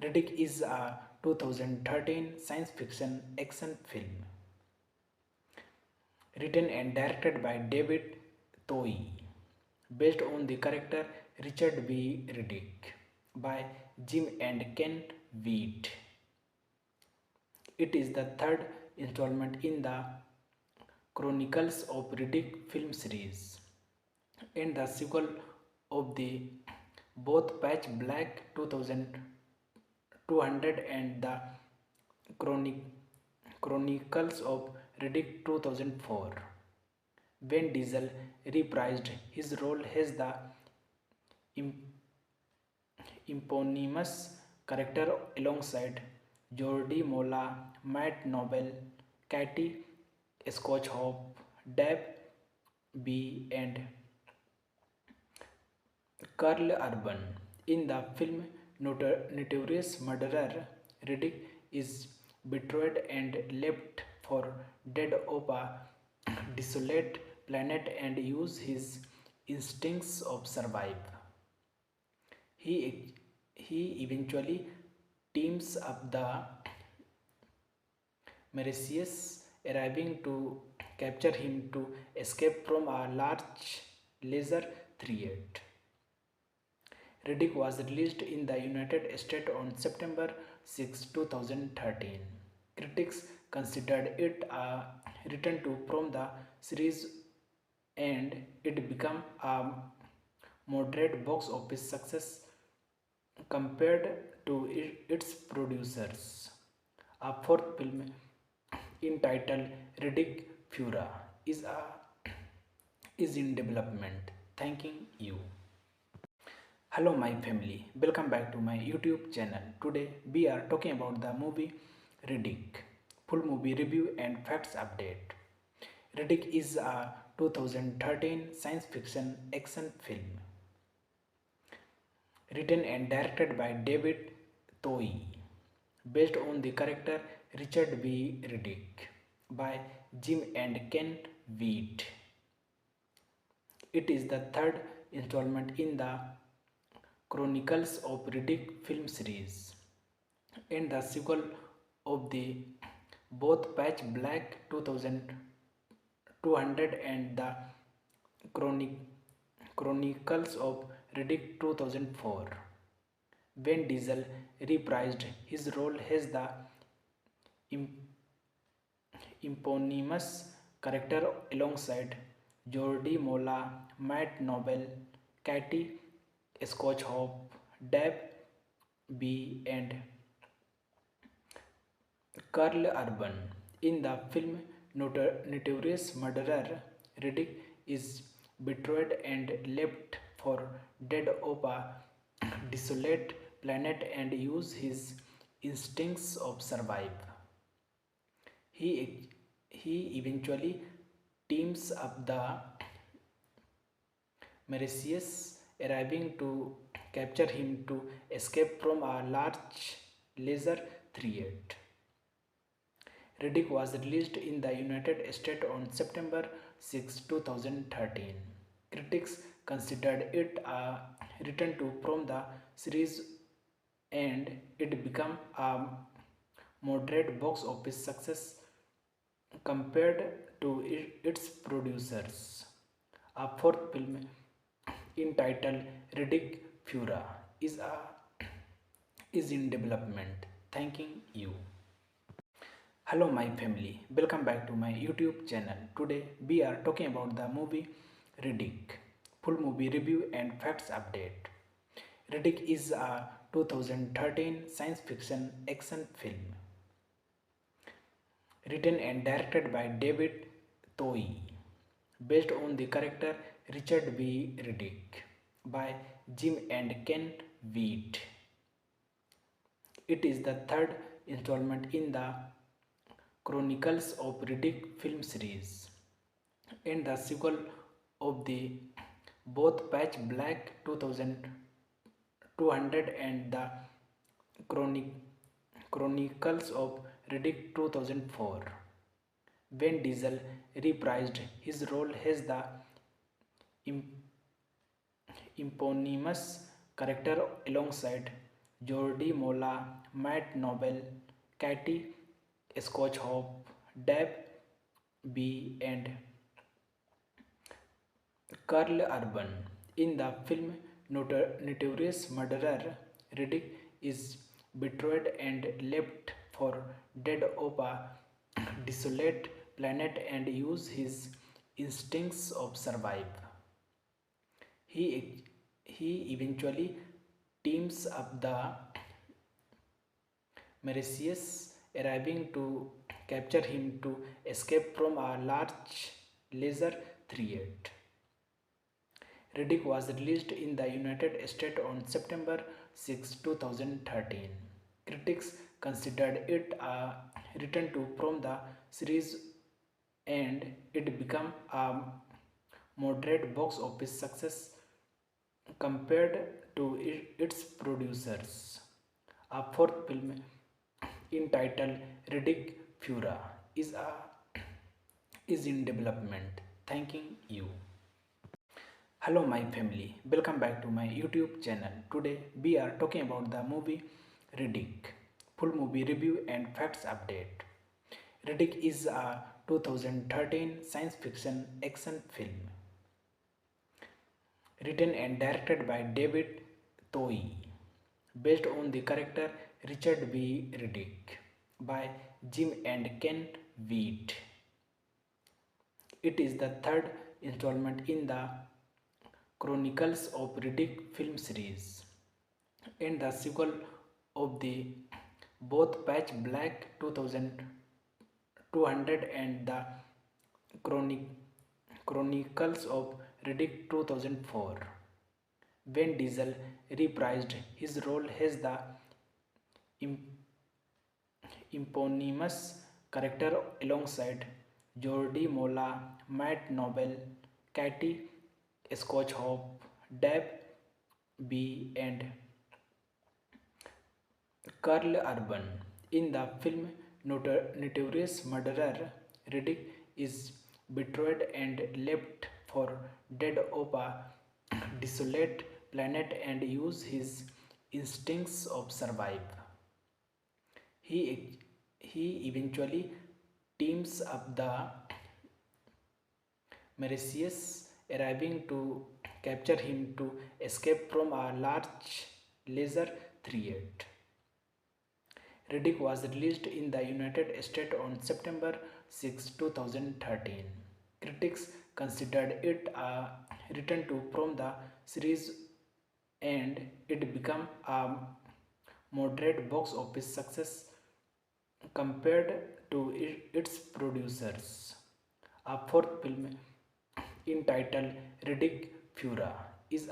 Riddick is a 2013 science fiction action film written and directed by David Toei, based on the character Richard B. Riddick by Jim and Ken Wheat. It is the third installment in the Chronicles of Riddick film series and the sequel of the both Patch Black 2200 and the Chronicles of Riddick 2004. Vin Diesel reprised his role as the eponymous character alongside Jordi Mola, Matt Nobel, Katie Scotchhope, Deb B, and Carl Urban. In the film Notorious Murderer, Riddick is betrayed and left for dead on a desolate planet and uses his instincts of survive. He eventually teams up the Mercedes, arriving to capture him to escape from a large laser threat. Riddick was released in the United States on September 6, 2013. Critics considered it a return to from the series and it became a moderate box office success compared to its producers. A fourth film entitled Riddick Fura is in development. Thanking you. Hello my family, welcome back to my YouTube channel. Today we are talking about the movie Riddick. Full movie review and facts update. Riddick is a 2013 science fiction action film written and directed by David Toei, based on the character Richard B. Riddick by Jim and Ken Wheat. It is the third installment in the Chronicles of Riddick film series and the sequel of the both Patch Black 2200 and the Chronicles of Riddick 2004. Vin Diesel reprised his role as the eponymous character alongside Jordi Mola, Matt Nobel, Katie Scotchhope, Deb B, and Carl Urban. In the film, notorious murderer Riddick is betrayed and left for dead on a desolate planet and use his instincts of survive. He eventually teams up the Mauritius, arriving to capture him to escape from a large laser threat. Riddick was released in the United States on September 6, 2013. Critics considered it a return to from the series and it became a moderate box office success compared to its producers. A fourth film entitled Riddick Fura is in development. Thanking you. Hello my family, welcome back to my YouTube channel. Today we are talking about the movie Riddick. Full movie review and facts update. Riddick is a 2013 science fiction action film written and directed by David Toei, based on the character Richard B. Riddick by Jim and Ken Wheat. It is the third installment in the Chronicles of Riddick film series and the sequel of the both Patch Black 2200 and the Chronicles of Riddick 2004. Vin Diesel reprised his role as the eponymous character alongside Jordi Mola, Matt Nobel, Katie Scotchhope, Deb B, and Carl Urban. In the film, notorious murderer Riddick is betrayed and left for dead on a desolate planet and use his instincts of survive. He eventually teams up the Mauritius, arriving to capture him to escape from a large laser threat. Riddick was released in the United States on September 6, 2013. Critics considered it a return to from the series and it became a moderate box office success compared to its producers. A fourth film entitled Riddick Fura is in development. Thanking you. Hello my family, welcome back to my YouTube channel. Today we are talking about the movie Riddick. Full movie review and facts update. Riddick is a 2013 science fiction action film written and directed by David Toei, based on the character Richard B. Riddick by Jim and Ken Wheat. It is the third installment in the Chronicles of Riddick film series and the sequel of the both Patch Black 2200 and the Chronic Chronicles of Riddick 2004. When Diesel reprised his role as the eponymous character alongside Jordi Mola, Matt Nobel, Katie Scotchhope, Deb B, and Carl Urban. In the film Notorious Murderer, Riddick is betrayed and left for dead of a desolate planet and use his instincts of survive. He eventually teams up the Mercedes, arriving to capture him to escape from a large laser threat. Riddick was released in the United States on September 6, 2013. Critics considered it a return to from the series and it became a moderate box office success compared to its producers. A fourth film entitled Riddick Fura is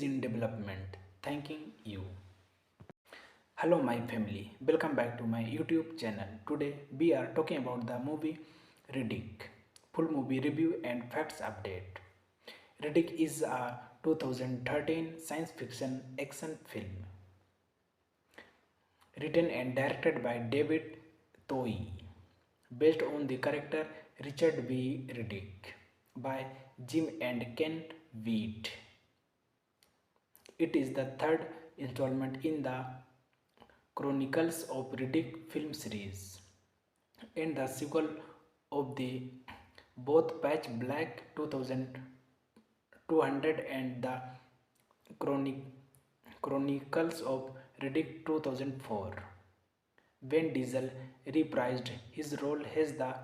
in development. Thanking you. Hello my family, welcome back to my YouTube channel. Today we are talking about the movie Riddick. Full movie review and facts update. Riddick is a 2013 science fiction action film written and directed by David Toei, based on the character Richard B. Riddick by Jim and Ken Wheat. It is the third installment in the Chronicles of Riddick film series and the sequel of the both Patch Black 2200 and the Chronicles of Riddick 2004. When Diesel reprised his role as the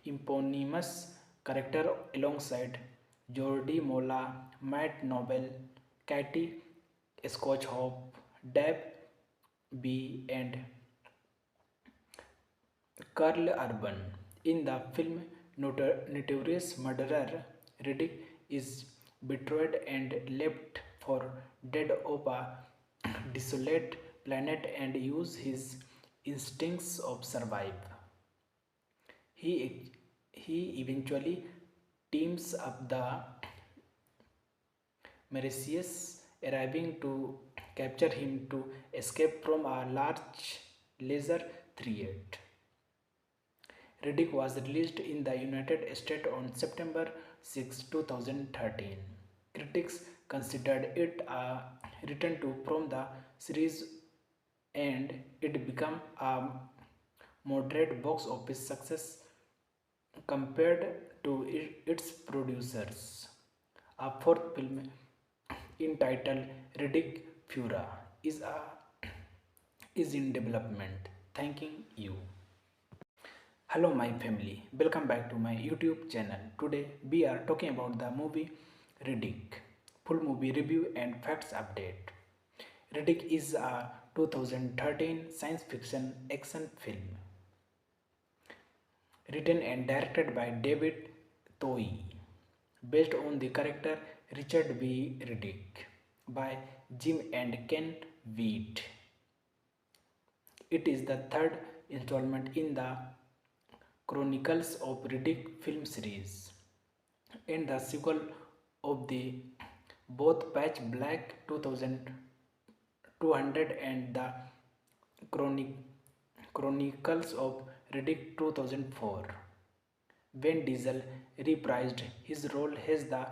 eponymous character alongside Jordi Mola, Matt Nobel, Katie Scotchhope, Deb B, and Carl Urban. In the film Notorious Murderer, Riddick is betrayed and left for dead of a desolate planet and use his instincts of survive. He eventually teams up the Mercedes, arriving to capture him to escape from a large laser threat. Riddick was released in the United States on September 6, 2013. Critics considered it a return to from the series and it became a moderate box office success compared to its producers. A fourth film entitled Riddick Fura is in development. Thanking you. Hello my family, welcome back to my YouTube channel. Today we are talking about the movie Riddick. Full movie review and facts update. Riddick is a 2013 science fiction action film written and directed by David Toei, based on the character Richard B. Riddick by Jim and Ken Wheat. It is the third installment in the Chronicles of Riddick film series and the sequel of the both Patch Black 2200 and the Chronicles of Riddick 2004. When Diesel reprised his role as the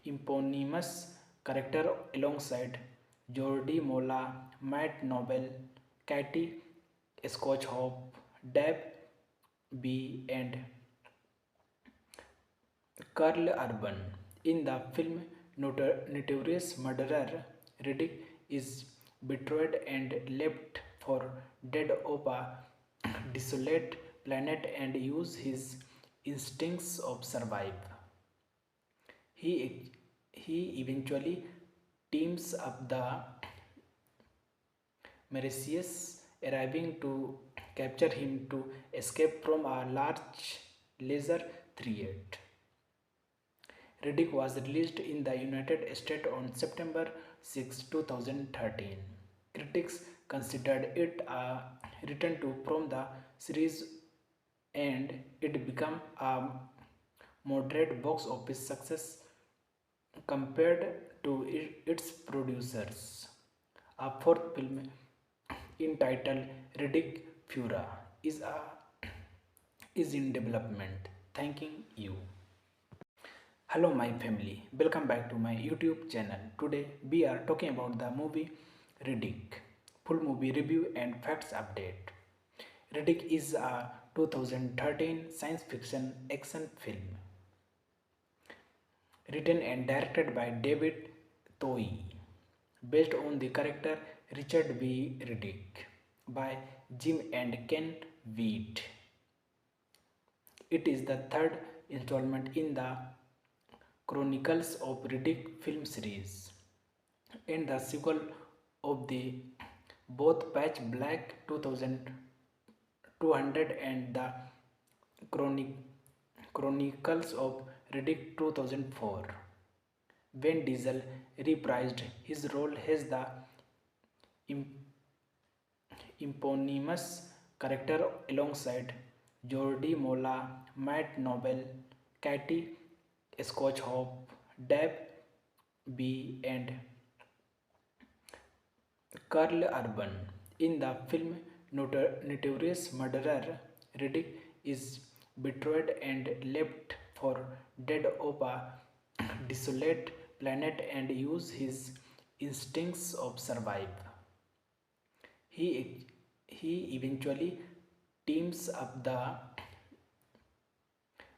eponymous character alongside Jordi Mola, Matt Nobel, Katie Scotchhope, Deb B, and Carl Urban. In the film Notorious Murderer, Riddick is betrayed and left for dead of a desolate planet and use his instincts of survive. He, he eventually teams up the Mercedes, arriving to capture him to escape from a large laser 38. Riddick was released in the United States on September 6, 2013. Critics considered it a return to from the series and it became a moderate box office success compared to its producers. A fourth film entitled Riddick Fura is in development. Thanking you. Hello my family, welcome back to my YouTube channel. Today we are talking about the movie Riddick. Full movie review and facts update. Riddick is a 2013 science fiction action film written and directed by David Toei, based on the character Richard B. Riddick by Jim and Ken Wheat. It is the third installment in the Chronicles of Riddick film series and the sequel of the both Patch Black 2200 and the Chronicles of Riddick 2004. Vin Diesel reprised his role as the eponymous character alongside Jordi Mola, Matt Nobel, Katie Scotchhope, Deb B, and Carl Urban. In the film Notorious Murderer, Riddick is betrayed and left for dead on a desolate planet and uses his instincts of survive. He eventually teams up the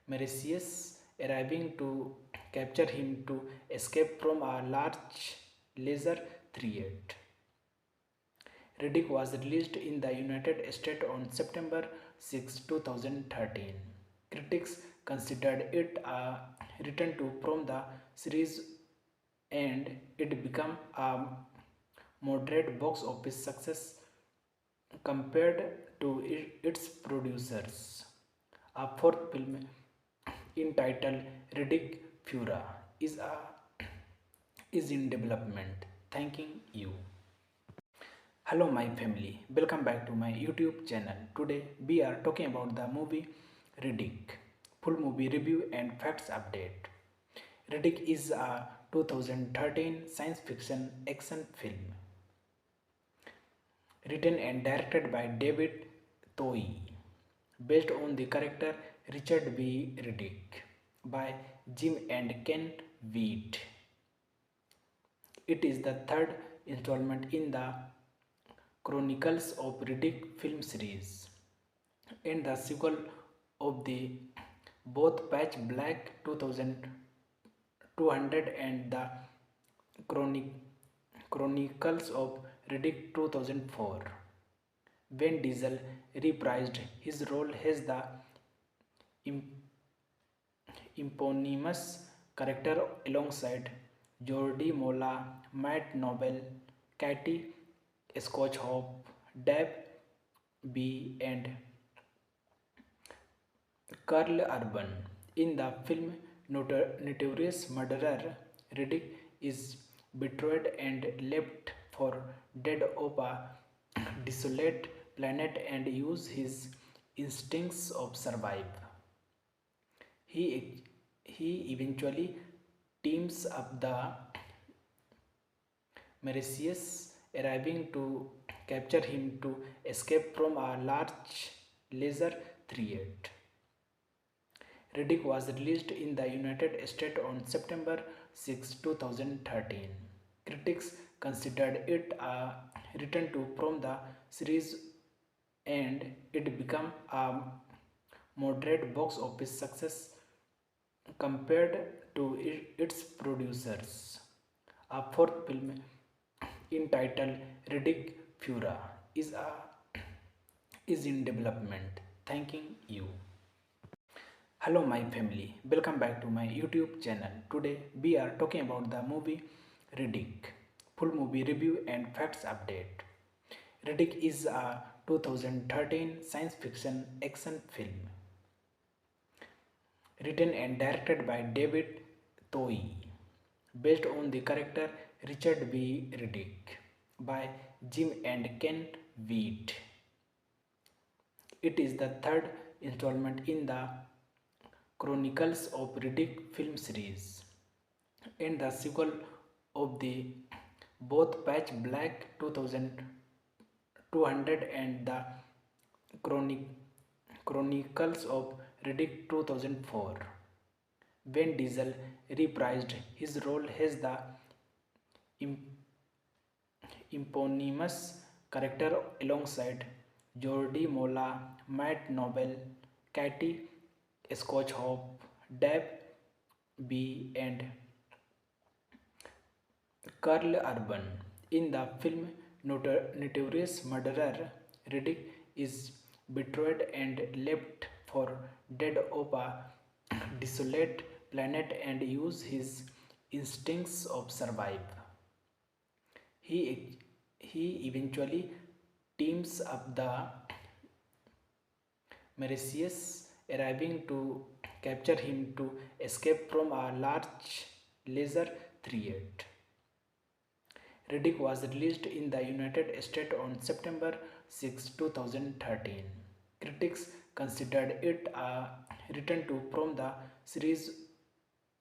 Mercedes, arriving to capture him to escape from a large laser 38. Riddick was released in the United States on September 6, 2013. Critics considered it a return to from the series and it became a moderate box office success compared to its producers. A fourth film entitled Riddick Fura is in development. Thanking you. Hello my family, welcome back to my YouTube channel. Today we are talking about the movie Riddick. Full movie review and facts update. Riddick is a 2013 science fiction action film written and directed by David Toei, based on the character Richard B. Riddick by Jim and Ken Wheat. It is the third installment in the Chronicles of Riddick film series and the sequel of the both Patch Black 2200 and the Chronicles of Riddick 2004. Vin Diesel reprised his role as the eponymous character alongside Jordi Mola, Matt Nobel, Katie Scotchhope, Deb B, and Carl Urban. In the film Notorious Murderer, Riddick is betrayed and left for dead on a desolate planet and uses his instincts of survive. He eventually teams up the Mercedes, arriving to capture him to escape from a large laser 38. Riddick was released in the United States on September 6, 2013. Critics considered it a return to from the series and it became a moderate box office success compared to its producers. A fourth film entitled Riddick Fura is in development. Thanking you. Hello my family, welcome back to my YouTube channel. Today we are talking about the movie Riddick. Full movie review and facts update. Riddick is a 2013 science fiction action film written and directed by David Toei, based on the character Richard B. Riddick by Jim and Ken Wheat. It is the third installment in the Chronicles of Riddick film series and the sequel of the both Patch Black 2200 and the Chronicles of Riddick 2004. Vin Diesel reprised his role as the eponymous character alongside Jordi Mola, Matt Nobel, Katie Scotchhope, Deb B, and Carl Urban. In the film, notorious murderer Riddick is betrayed and left for dead on a desolate planet and uses his instincts of survive. He eventually teams up the Mauritius, arriving to capture him to escape from a large laser threat. Riddick was released in the United States on September 6, 2013. Critics considered it a return to from the series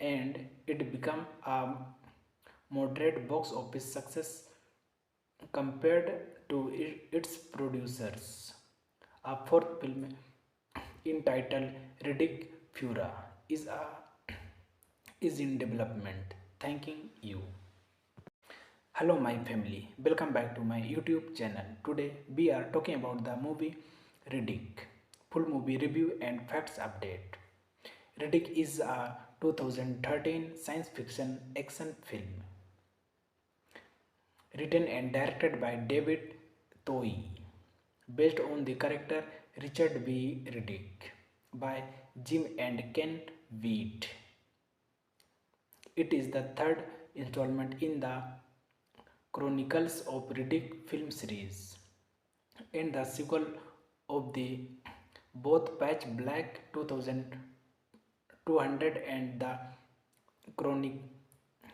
and it became a moderate box office success compared to its producers. A fourth film entitled Riddick Fura is in development. Thanking you. Hello my family, welcome back to my YouTube channel. Today we are talking about the movie Riddick. Full movie review and facts update. Riddick is a 2013 science fiction action film written and directed by David Toei, based on the character Richard B. Riddick by Jim and Ken Wheat. It is the third installment in the Chronicles of Riddick film series and the sequel of the both Patch Black 2200 and the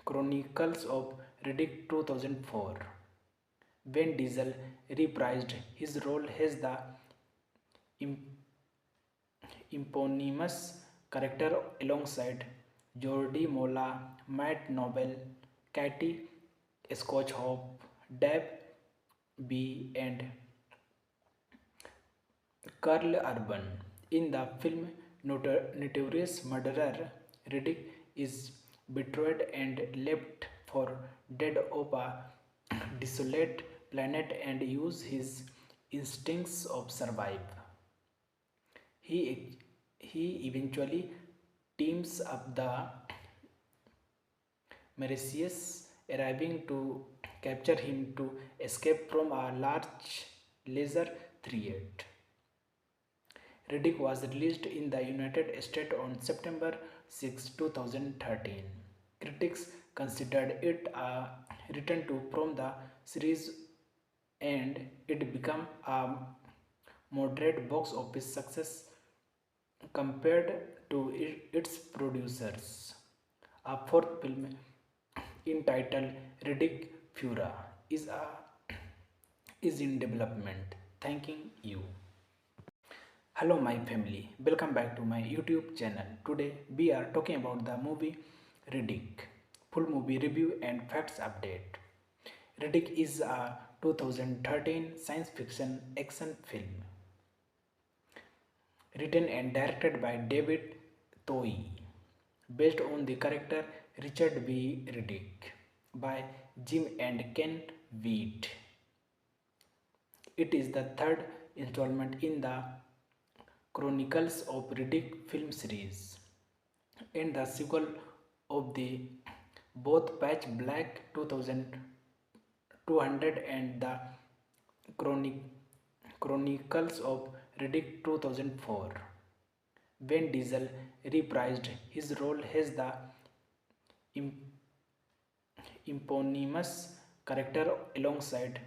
Chronicles of Riddick 2004. Vin Diesel reprised his role as the eponymous character alongside Jordi Mola, Matt Nobel, Katie Scotchhope, Deb B, and Carl Urban. In the film, notorious murderer Riddick is betrayed and left for dead on a desolate planet and uses his instincts of survive. He eventually teams up the Mauritius, arriving to capture him to escape from a large laser threat. Riddick was released in the United States on September 6, 2013. Critics considered it a return to from the series and it became a moderate box office success compared to its producers. A fourth film entitled Riddick Fura is in development. Thanking you. Hello my family, welcome back to my YouTube channel. Today we are talking about the movie Riddick. Full movie review and facts update. Riddick is a 2013 science fiction action film written and directed by David Toei, based on the character Richard B. Riddick by Jim and Ken Wheat. It is the third installment in the Chronicles of Riddick film series and the sequel of the both Patch Black 2200 and the Chronicles of Riddick 2004. Vin Diesel reprised his role as the im- eponymous character alongside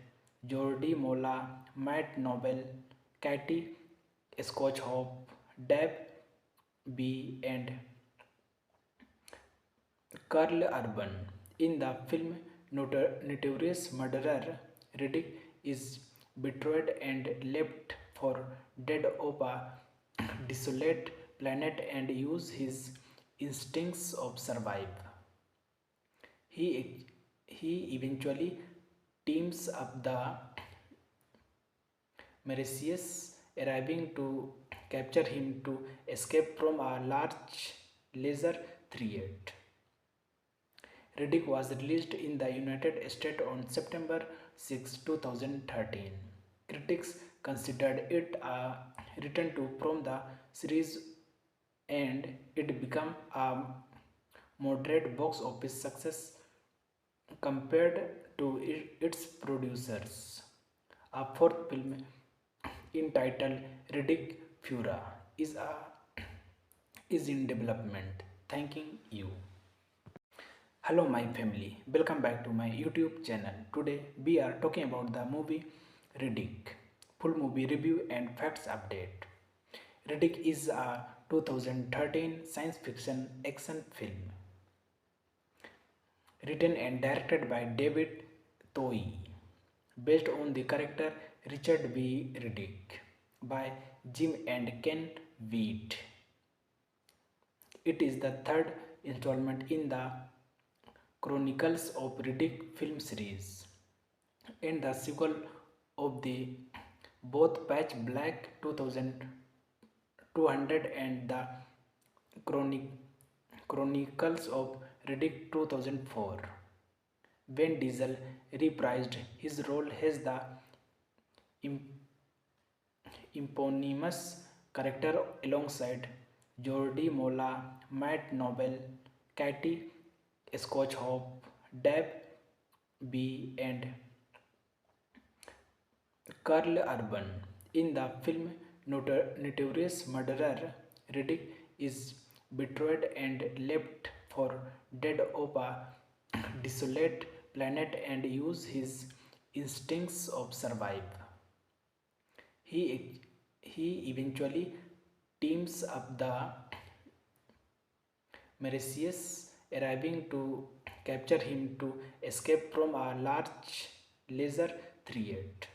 Jordi Mola, Matt Nobel, Katie Scotchhope, Deb B, and Carl Urban. In the film Notorious Murderer, Riddick is betrayed and left for dead on a desolate planet and uses his instincts of survive. He, he eventually teams up the Mauritius, arriving to capture him to escape from a large laser threat. Riddick was released in the United States on September 6, 2013. Critics considered it a return to from the series and it became a moderate box office success compared to its producers. A fourth film entitled Riddick Fura is in development. Thanking you. Hello my family, welcome back to my YouTube channel. Today we are talking about the movie Riddick. Full movie review and facts update. Riddick is a 2013 science fiction action film written and directed by David Toei, based on the character Richard B. Riddick by Jim and Ken Wheat. It is the third installment in the Chronicles of Riddick film series and the sequel of the both Patch Black 2200 and the Chronicles of Riddick 2004. Vin Diesel reprised his role as the eponymous character alongside Jordi Mola, Matt Nobel, Katie Scotchhope, Deb B, and Carl Urban. In the film Notorious Murderer, Riddick is betrayed and left for dead on a desolate planet and uses his instincts of survive. He eventually teams up the Mauritius, arriving to capture him to escape from a large laser threat.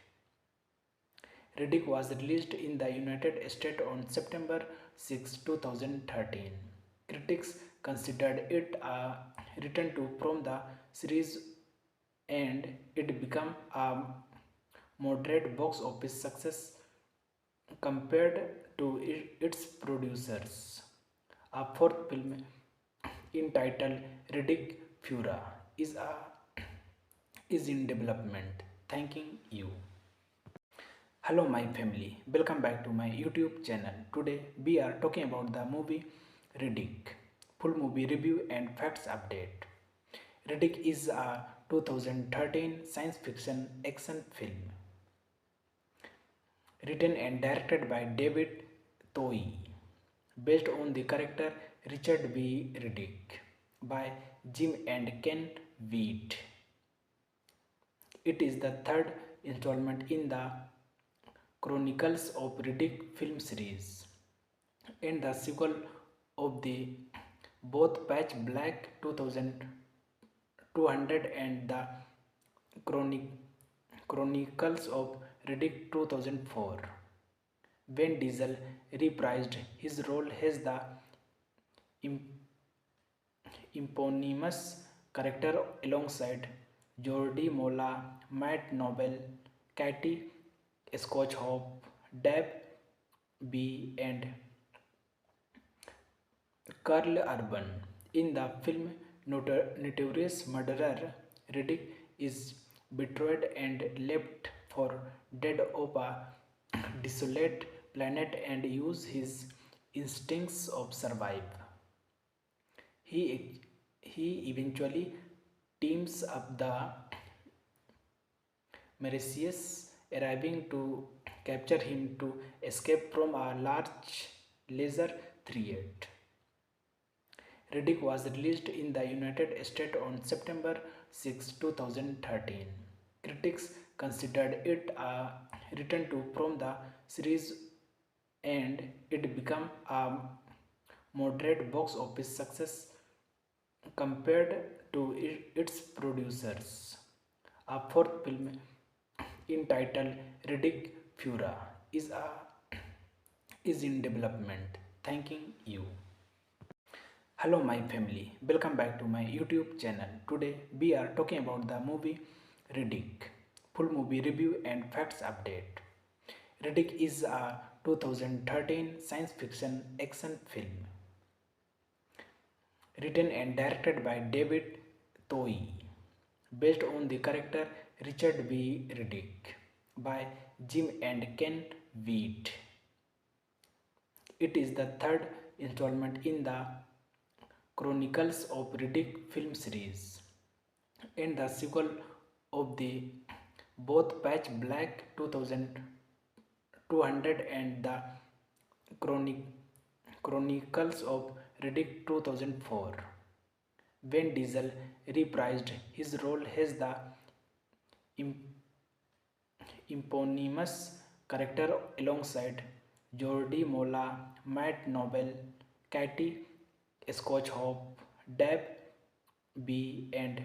Riddick was released in the United States on September 6, 2013. Critics considered it a return to from the series and it became a moderate box office success compared to its producers. A fourth film entitled Riddick Fura is in development. Thanking you. Hello my family, welcome back to my YouTube channel. Today we are talking about the movie Riddick. Full movie review and facts update. Riddick is a 2013 science fiction action film written and directed by David Toei, based on the character Richard B. Riddick by Jim and Ken Wheat. It is the third installment in the Chronicles of Riddick film series and the sequel of the both Patch Black 2200 and the Chronicles of Riddick 2004. Vin Diesel reprised his role as the eponymous character alongside Jordi Mola, Matt Nobel, Katie Scotchhope, Deb B, and Carl Urban. In the film Notorious Murderer, Riddick is betrayed and left for dead on a desolate planet and uses his instincts of survive. He eventually teams up the Mauritius, arriving to capture him to escape from a large laser 38. Riddick was released in the United States on September 6, 2013. Critics considered it a return to from the series and it became a moderate box office success compared to its producers. A fourth film entitled Riddick Fura is in development. Thanking you. Hello my family, welcome back to my YouTube channel. Today we are talking about the movie Riddick. Full movie review and facts update. Riddick is a 2013 science fiction action film written and directed by David Toei, based on the character Richard B. Riddick by Jim and Ken Wheat. It is the third installment in the Chronicles of Riddick film series and the sequel of the both Patch Black 2200 and the Chronicles of Riddick 2004. Vin Diesel reprised his role as the eponymous character alongside Jordi Mola, Matt Nobel, Katie Scotchhope, Deb B, and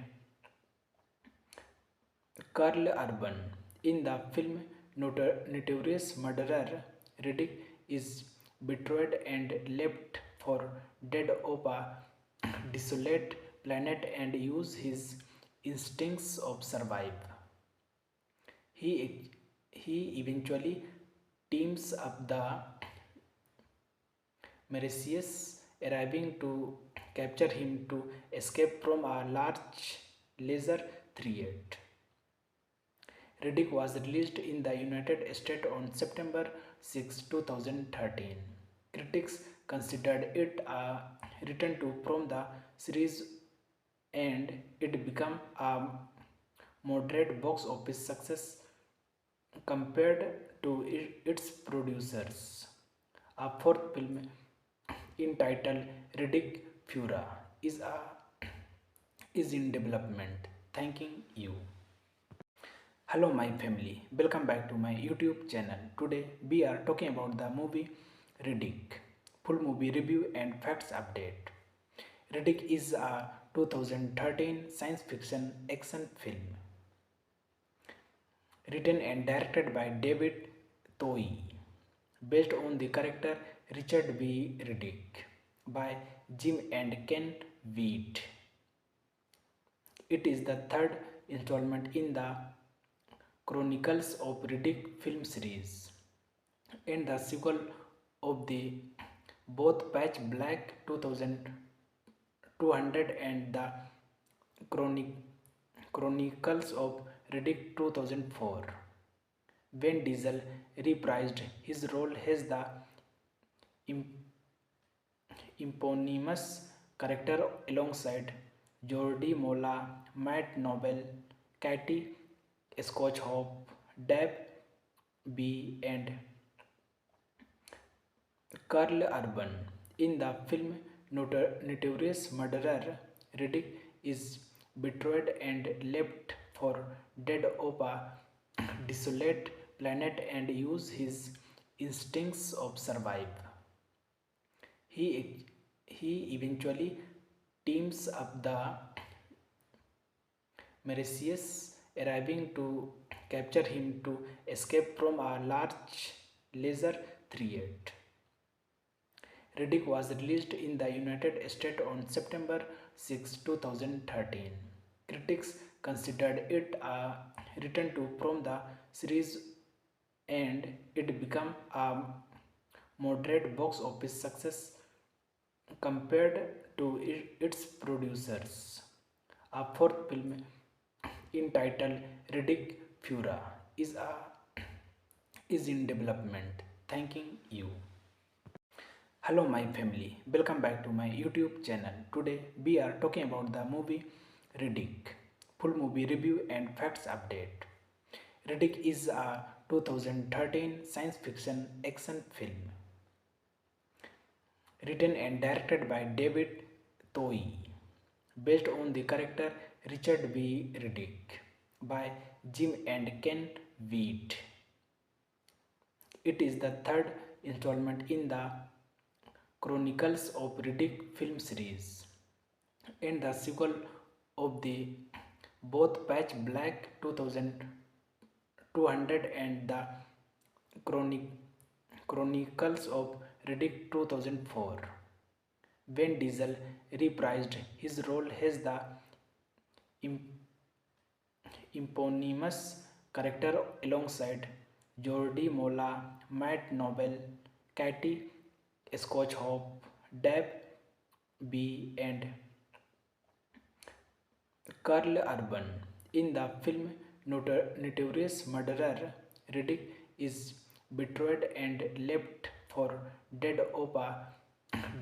Carl Urban. In the film, notorious murderer Riddick is betrayed and left for dead of a desolate planet and use his instincts of survive. He eventually teams up the Mercedes, arriving to capture him to escape from a large laser 38. Riddick was released in the United States on September 6, 2013. Critics considered it a return to from the series and it became a moderate box office success compared to its producers. A fourth film entitled Riddick Fura is in development. Thanking you. Hello my family, welcome back to my YouTube channel. Today we are talking about the movie Riddick. Full movie review and facts update. Riddick is a 2013 science fiction action film written and directed by David Toei, based on the character Richard B. Riddick by Jim and Ken Wheat. It is the third installment in the Chronicles of Riddick film series and the sequel of the both Patch Black 2200 and the Chronicles of Riddick 2004. Vin Diesel reprised his role as the eponymous character alongside Jordi Mola, Matt Nobel, Katie Scotchhope, Deb B, and Carl Urban. In the film, notorious murderer Riddick is betrayed and left for dead of a desolate planet and use his instincts of survive. He eventually teams up the Mercedes, arriving to capture him to escape from a large laser 38. Riddick was released in the United States on September 6, 2013. Critics considered it a return to from the series and it became a moderate box office success compared to its producers. A fourth film entitled Riddick Fura is in development. Thanking you. Hello my family, welcome back to my YouTube channel. Today we are talking about the movie Riddick. Full movie review and facts update. Riddick is a 2013 science fiction action film written and directed by David Toei, based on the character Richard B. Riddick by Jim and Ken Wheat. It is the third installment in the Chronicles of Riddick film series and the sequel of the both Patch Black 2200 and the Chronicles of Riddick 2004. Vin Diesel reprised his role as the eponymous character alongside Jordi Mola, Matt Nobel, Katie Scotchhope, Deb B, and Carl Urban. In the film, notorious murderer Riddick is betrayed and left for dead on a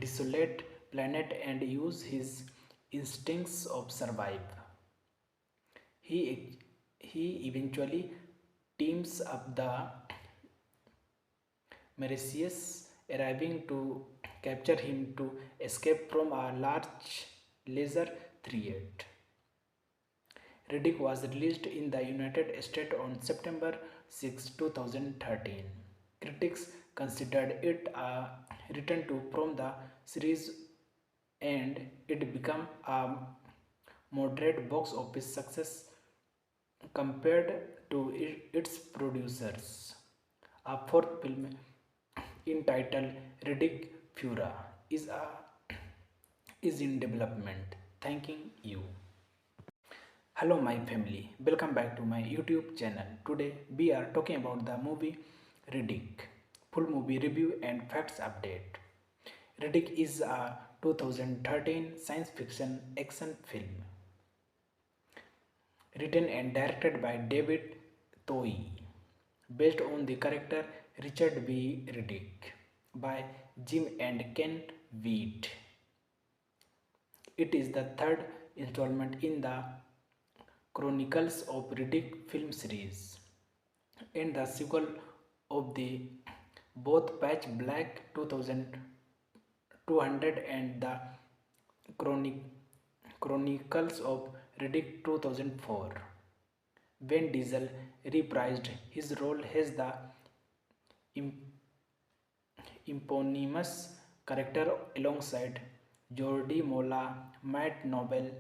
desolate planet and use his instincts of survive. He eventually teams up the Mercedes, arriving to capture him to escape from a large laser threat. Riddick was released in the United States on September 6, 2013. Critics considered it a return to from the series and it became a moderate box office success compared to its producers. A fourth film entitled Riddick Fura is in development. Thanking you. Hello my family, welcome back to my YouTube channel. Today we are talking about the movie Riddick. Full movie review and facts update. Riddick is a 2013 science fiction action film written and directed by David Toei, based on the character Richard B. Riddick by Jim and Ken Wheat. It is the third installment in the Chronicles of Riddick film series and the sequel of the both Patch Black 2200 and the Chronicles of Riddick 2004. Vin Diesel reprised his role as the eponymous character alongside Jordi Mola, Matt Nobel,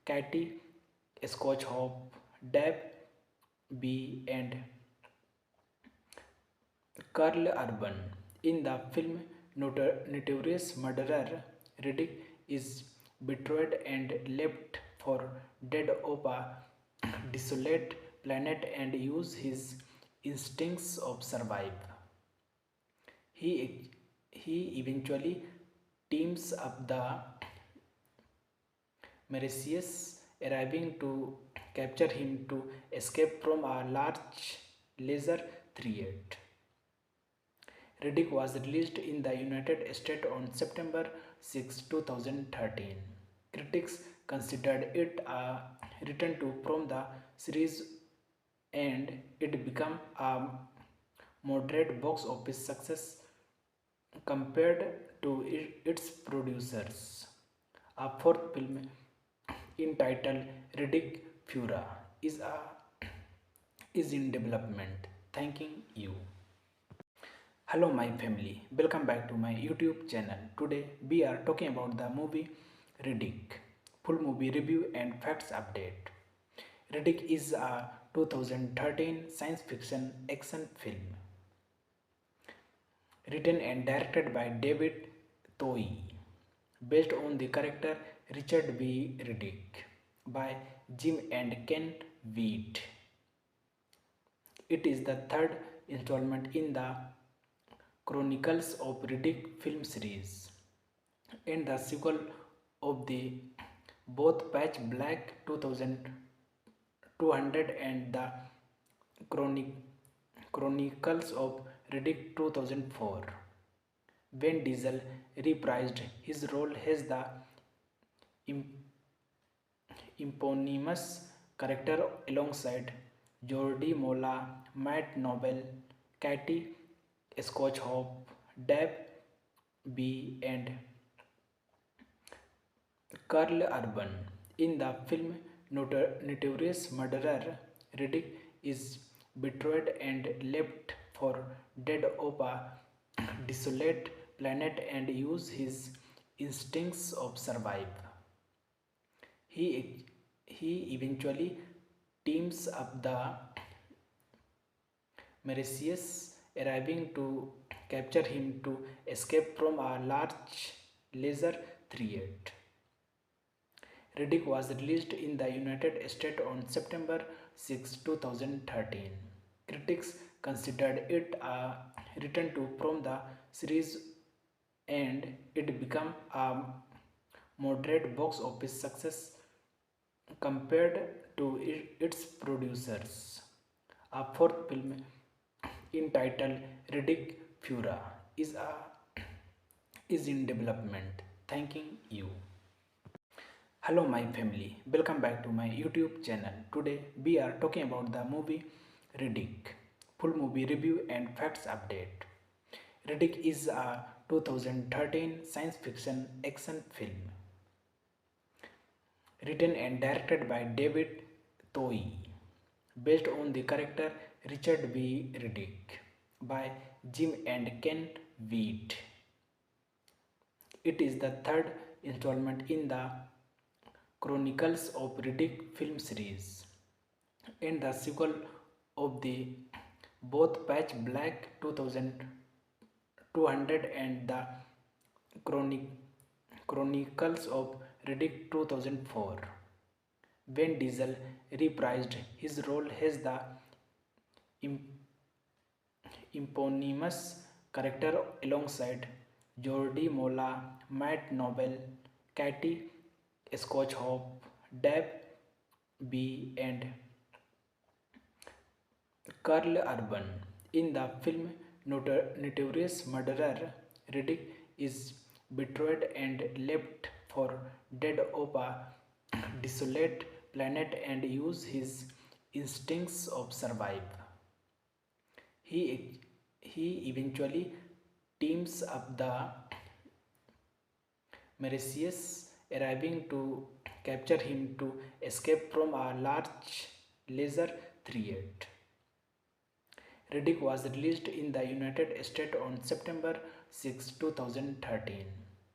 Katie Scotchhope, Deb B, and Carl Urban. In the film, notorious murderer Riddick is betrayed and left for dead on a desolate planet and use his instincts of survive. He eventually teams up the Mercedes, arriving to capture him to escape from a large laser threat. Riddick was released in the United States on September 6, 2013. Critics considered it a return to from the series and it became a moderate box office success compared to its producers. A fourth film entitled Riddick Fura is in development. Thanking you. Hello my family, welcome back to my YouTube channel. Today we are talking about the movie Riddick. Full movie review and facts update. Riddick is a 2013 science fiction action film written and directed by David Toei, based on the character Richard B. Riddick by Jim and Ken Wheat. It is the third installment in the Chronicles of Riddick film series and the sequel of the both Patch Black 2200 and the Chronicles of Riddick 2004. Vin Diesel reprised his role as the eponymous character alongside Jordi Mola, Matt Nobel, Katie Scotchhope, Deb B. and Carl Urban. In the film Notorious Murderer, Riddick is betrayed and left for dead on a desolate planet and uses his instincts of survive. He eventually teams up the Mercedes, arriving to capture him to escape from a large laser threat. Riddick was released in the United States on September 6, 2013. Critics considered it a return to from the series and it became a moderate box office success compared to its producers. A fourth film entitled Riddick Fura is in development. Thanking you. Hello my family, welcome back to my YouTube channel. Today we are talking about the movie Riddick. Full movie review and facts update. Riddick is a 2013 science fiction action film written and directed by David Toei, based on the character Richard B. Riddick by Jim and Ken Wheat. It is the third installment in the Chronicles of Riddick film series and the sequel of the both Patch Black 2200 and the Chronicles of Riddick 2004. Vin Diesel reprised his role as the eponymous character alongside Jordi Mola, Matt Nobel, Katie Scotchhope, Deb B. and Carl Urban. In the film Notorious Murderer, Riddick is betrayed and left for dead on a desolate planet and uses his instincts of survive. He eventually teams up the Mercedes, arriving to capture him to escape from a large laser threat. Riddick was released in the United States on September 6, 2013.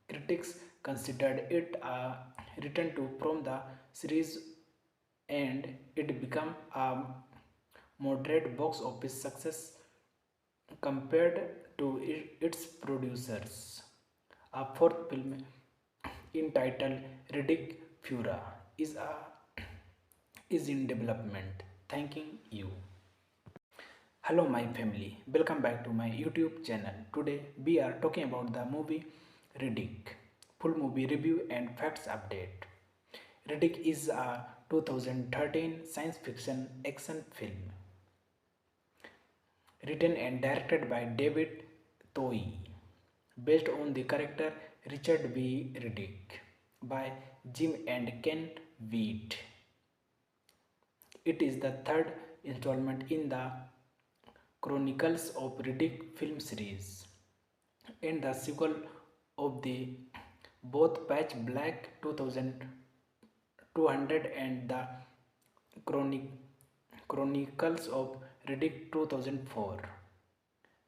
Critics considered it a return to from the series and it became a moderate box office success compared to its producers. A fourth film entitled Riddick Fura is in development. Thanking you. Hello my family, welcome back to my YouTube channel. Today we are talking about the movie Riddick. Full movie review and facts update. Riddick is a 2013 science fiction action film written and directed by David Toei, based on the character Richard B. Riddick by Jim and Ken Wheat. It is the third installment in the Chronicles of Riddick film series and the sequel of the both Patch Black 2200 and the Chronicles of Riddick 2004.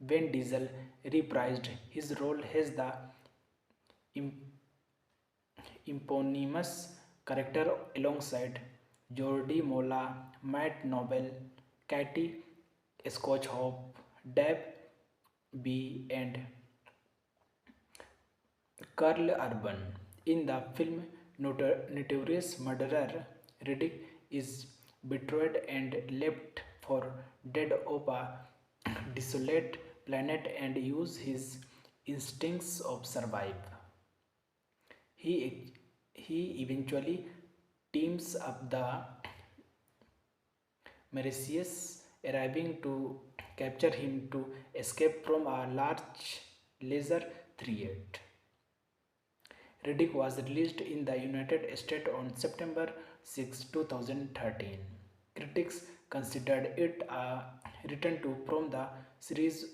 Vin Diesel reprised his role as the eponymous character alongside Jordi Mola, Matt Nobel, Katie Scotchhope, Deb B. and Carl Urban. In the film Notorious Murderer, Riddick is betrayed and left for dead on a desolate planet and uses his instincts of survive. He eventually teams up the Mercedes, arriving to capture him to escape from a large laser threat. Riddick was released in the United States on September 6, 2013. Critics considered it a return to from the series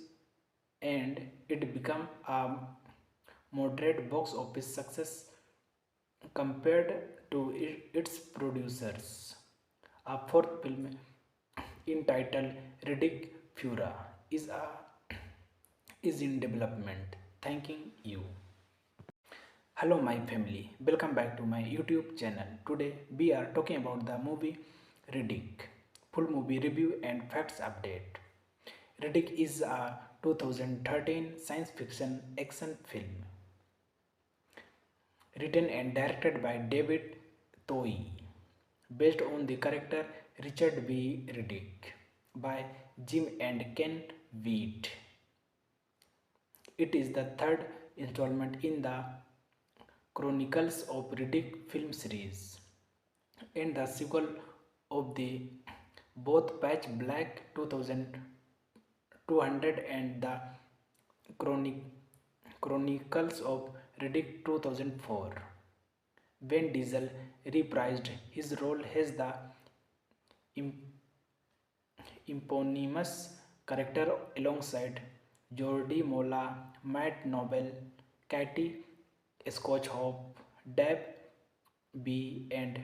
and it became a moderate box office success compared to its producers. A fourth film entitled Riddick Fura is in development. Thanking you. Hello my family, welcome back to my YouTube channel. Today we are talking about the movie Riddick. Full movie review and facts update. Riddick is a 2013 science fiction action film written and directed by David Toei, based on the character Richard B. Riddick by Jim and Ken Wheat. It is the third installment in the Chronicles of Riddick film series and the sequel of the both Patch Black 2200 and the Chronicles of Riddick 2004. Vin Diesel reprised his role as the eponymous character alongside Jordi Mola, Matt Nobel, Katie Scotchhope, Deb B, and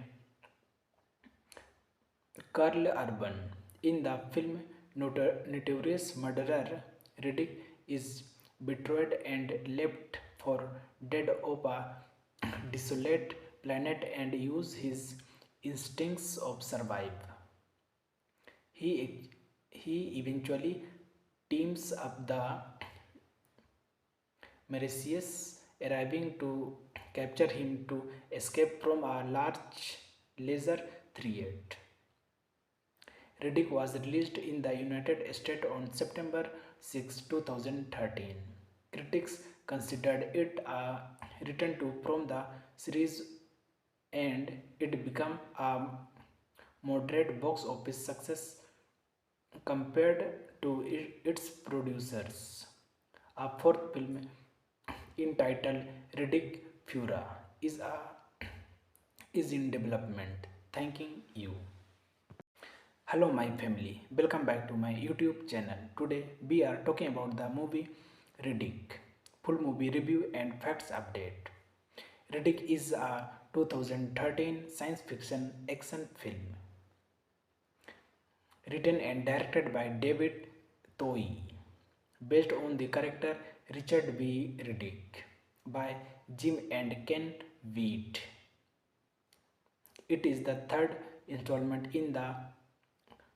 Carl Urban. In the film Notorious Murderer, Riddick is betrayed and left for dead on a desolate planet and uses his instincts of survive. He eventually teams up the Mauritius, arriving to capture him to escape from a large laser threat. Riddick was released in the United States on September 6, 2013. Critics considered it a return to from the series and it became a moderate box office success compared to its producers. A fourth film entitled Riddick Fura is in development. Thanking you. Hello my family, welcome back to my YouTube channel. Today we are talking about the movie Riddick. Full movie review and facts update. Riddick is a 2013 science fiction action film written and directed by David Toei, based on the character Richard B. Riddick by Jim and Ken Wheat. It is the third installment in the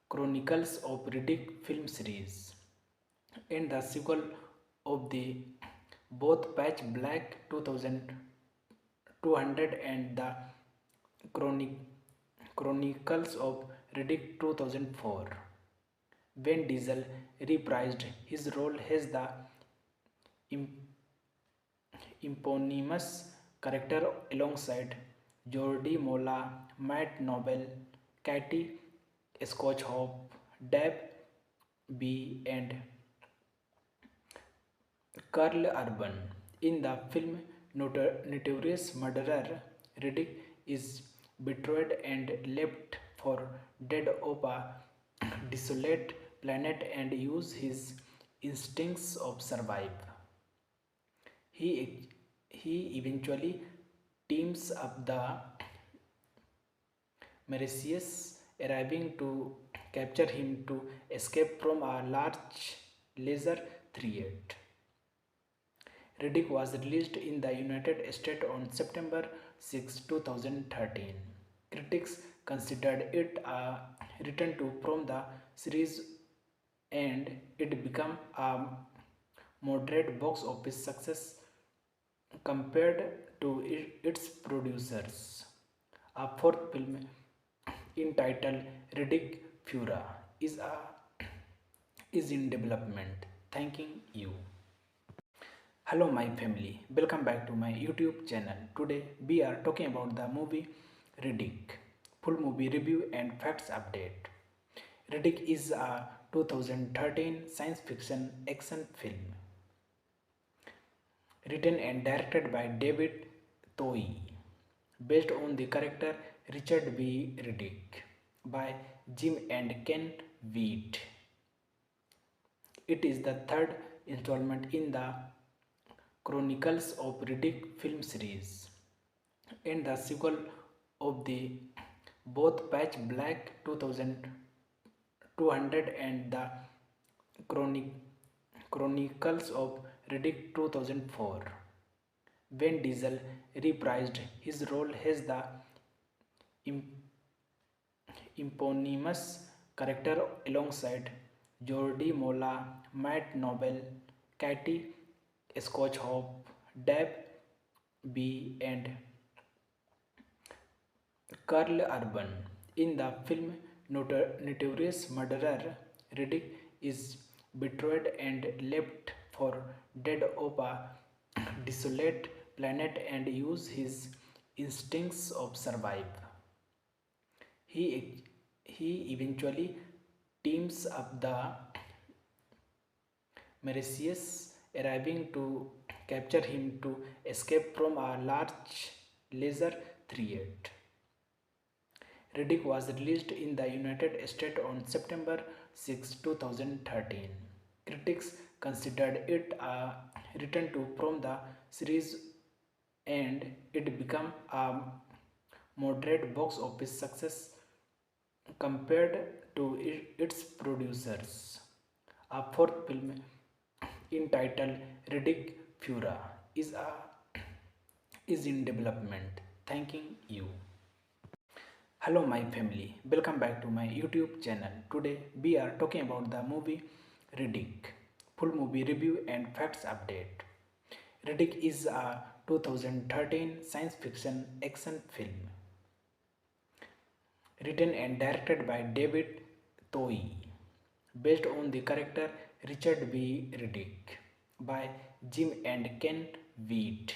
Chronicles of Riddick film series and the sequel of the both Patch Black 2200 and the Chronicles of Riddick 2004. Vin Diesel reprised his role as the eponymous character alongside Jordi Mola, Matt Nobel, Katie Scotchhope, Deb B, and Carl Urban. In the film Notorious Murderer, Riddick is betrayed and left for dead on a desolate planet and uses his instincts of survive. He eventually teams up the Mauritius, arriving to capture him to escape from a large laser threat. Riddick was released in the United States on September 6, 2013. Critics considered it a return to from the series and it became a moderate box office success compared to its producers. A fourth film entitled Riddick Fura is in development. Thanking you. Hello my family, welcome back to my YouTube channel. Today we are talking about the movie Riddick. Full movie review and facts update. Riddick is a 2013 science fiction action film written and directed by David Toei, based on the character Richard B. Riddick by Jim and Ken Wheat. It is the third installment in the Chronicles of Riddick film series, and the sequel of the both Patch Black 2200 and the Chronic- Chronicles of Riddick 2004. Vin Diesel reprised his role as the eponymous character alongside Jordi Mola, Matt Nobel, Katie Scotchhope, Deb B, and Carl Urban. In the film Notorious Murderer, Riddick is betrayed and left for dead on a desolate planet and uses his instincts of survive. He eventually teams up the Mauritius, arriving to capture him to escape from a large laser threat. Riddick was released in the United States on September 6, 2013. Critics considered it a return to from the series and it became a moderate box office success compared to its producers. A fourth film entitled Riddick Fura is in development. Thanking you. Hello my family, welcome back to my YouTube channel. Today we are talking about the movie Riddick. Full movie review and facts update. Riddick is a 2013 science fiction action film written and directed by David Toei, based on the character Richard B. Riddick by Jim and Ken Wheat.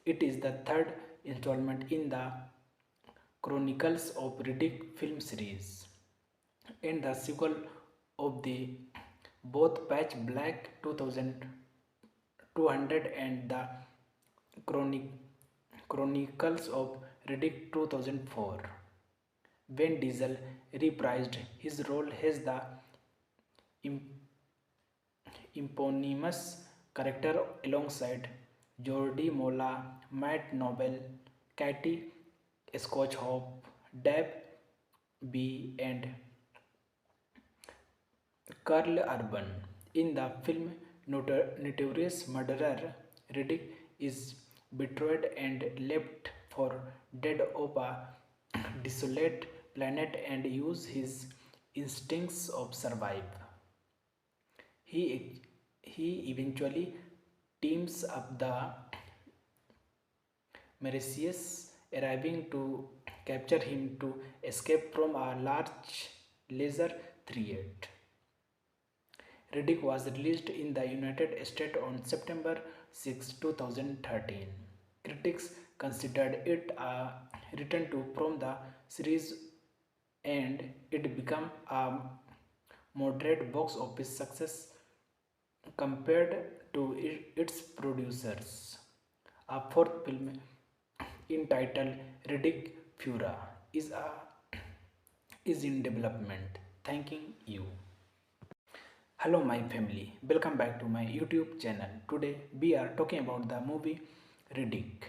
It is the third installment in the Chronicles of Riddick film series and the sequel of the both Patch Black 2200 and the Chronicles of Riddick 2004. Vin Diesel reprised his role as the eponymous character alongside Jordi Mola, Matt Nobel, Katie Scotchhope, Deb B, and Carl Urban. In the film Notorious Murderer, Riddick is betrayed and left for dead on a desolate planet and uses his instincts of survive. He eventually teams up the Mauritius, arriving to capture him to escape from a large laser threat. Riddick was released in the United States on September 6, 2013. Critics considered it a return to from the series and it became a moderate box office success compared to its producers. A fourth film entitled Riddick Fura is in development. Thanking you. Hello my family, welcome back to my YouTube channel. Today we are talking about the movie Riddick.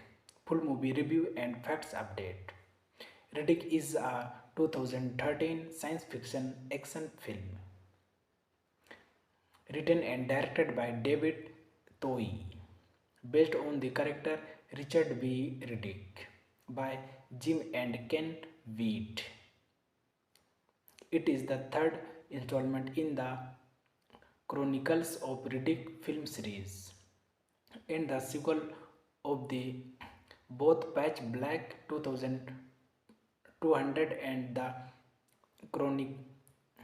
Full movie review and facts update. Riddick is a 2013 science fiction action film written and directed by David Toei, based on the character Richard B. Riddick by Jim and Ken Wheat. It is the third installment in the Chronicles of Riddick film series and the sequel of the both Patch Black 2200 and the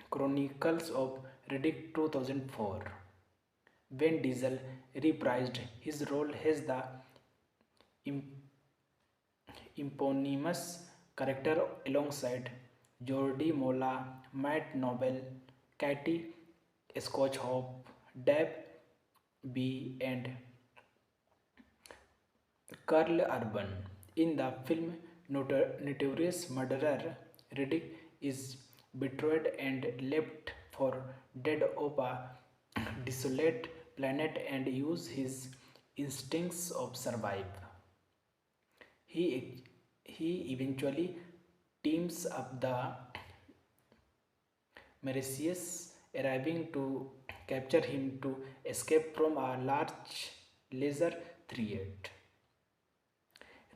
Chronicles of Riddick 2004. Vin Diesel reprised his role as the eponymous character alongside Jordi Mola, Matt Nobel, Katie Scotchhope, Deb B, and Carl Urban. In the film Notorious Murderer, Riddick is betrayed and left for dead on a desolate planet and use his instincts of survive. He eventually teams up the Mauritius, arriving to capture him to escape from a large laser threat.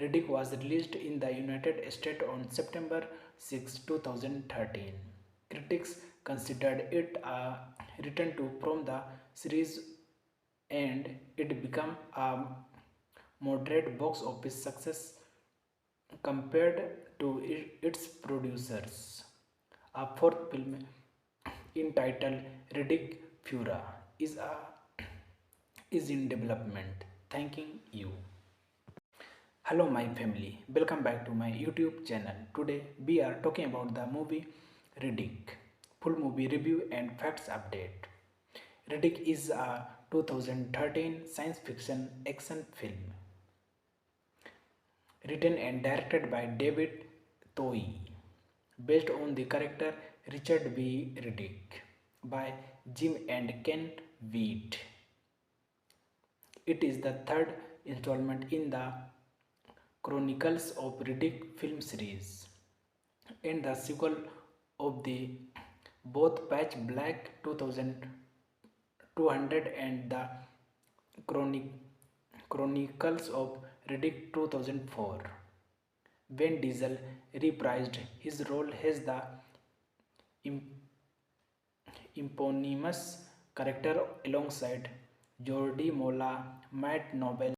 Riddick was released in the United States on September 6, 2013. Critics considered it a return to from the series and it became a moderate box office success compared to its producers. A fourth film entitled Riddick Fura is in development. Thanking you. Hello my family, welcome back to my YouTube channel. Today we are talking about the movie Riddick. Full movie review and facts update. Riddick is a 2013 science fiction action film written and directed by David Toei, based on the character Richard B. Riddick by Jim and Ken Wheat. It is the third installment in the Chronicles of Riddick film series and the sequel of the both Patch Black 2200 and the Chronicles of Riddick 2004. Vin Diesel reprised his role as the eponymous character alongside Jordi Mola, Matt Nobel,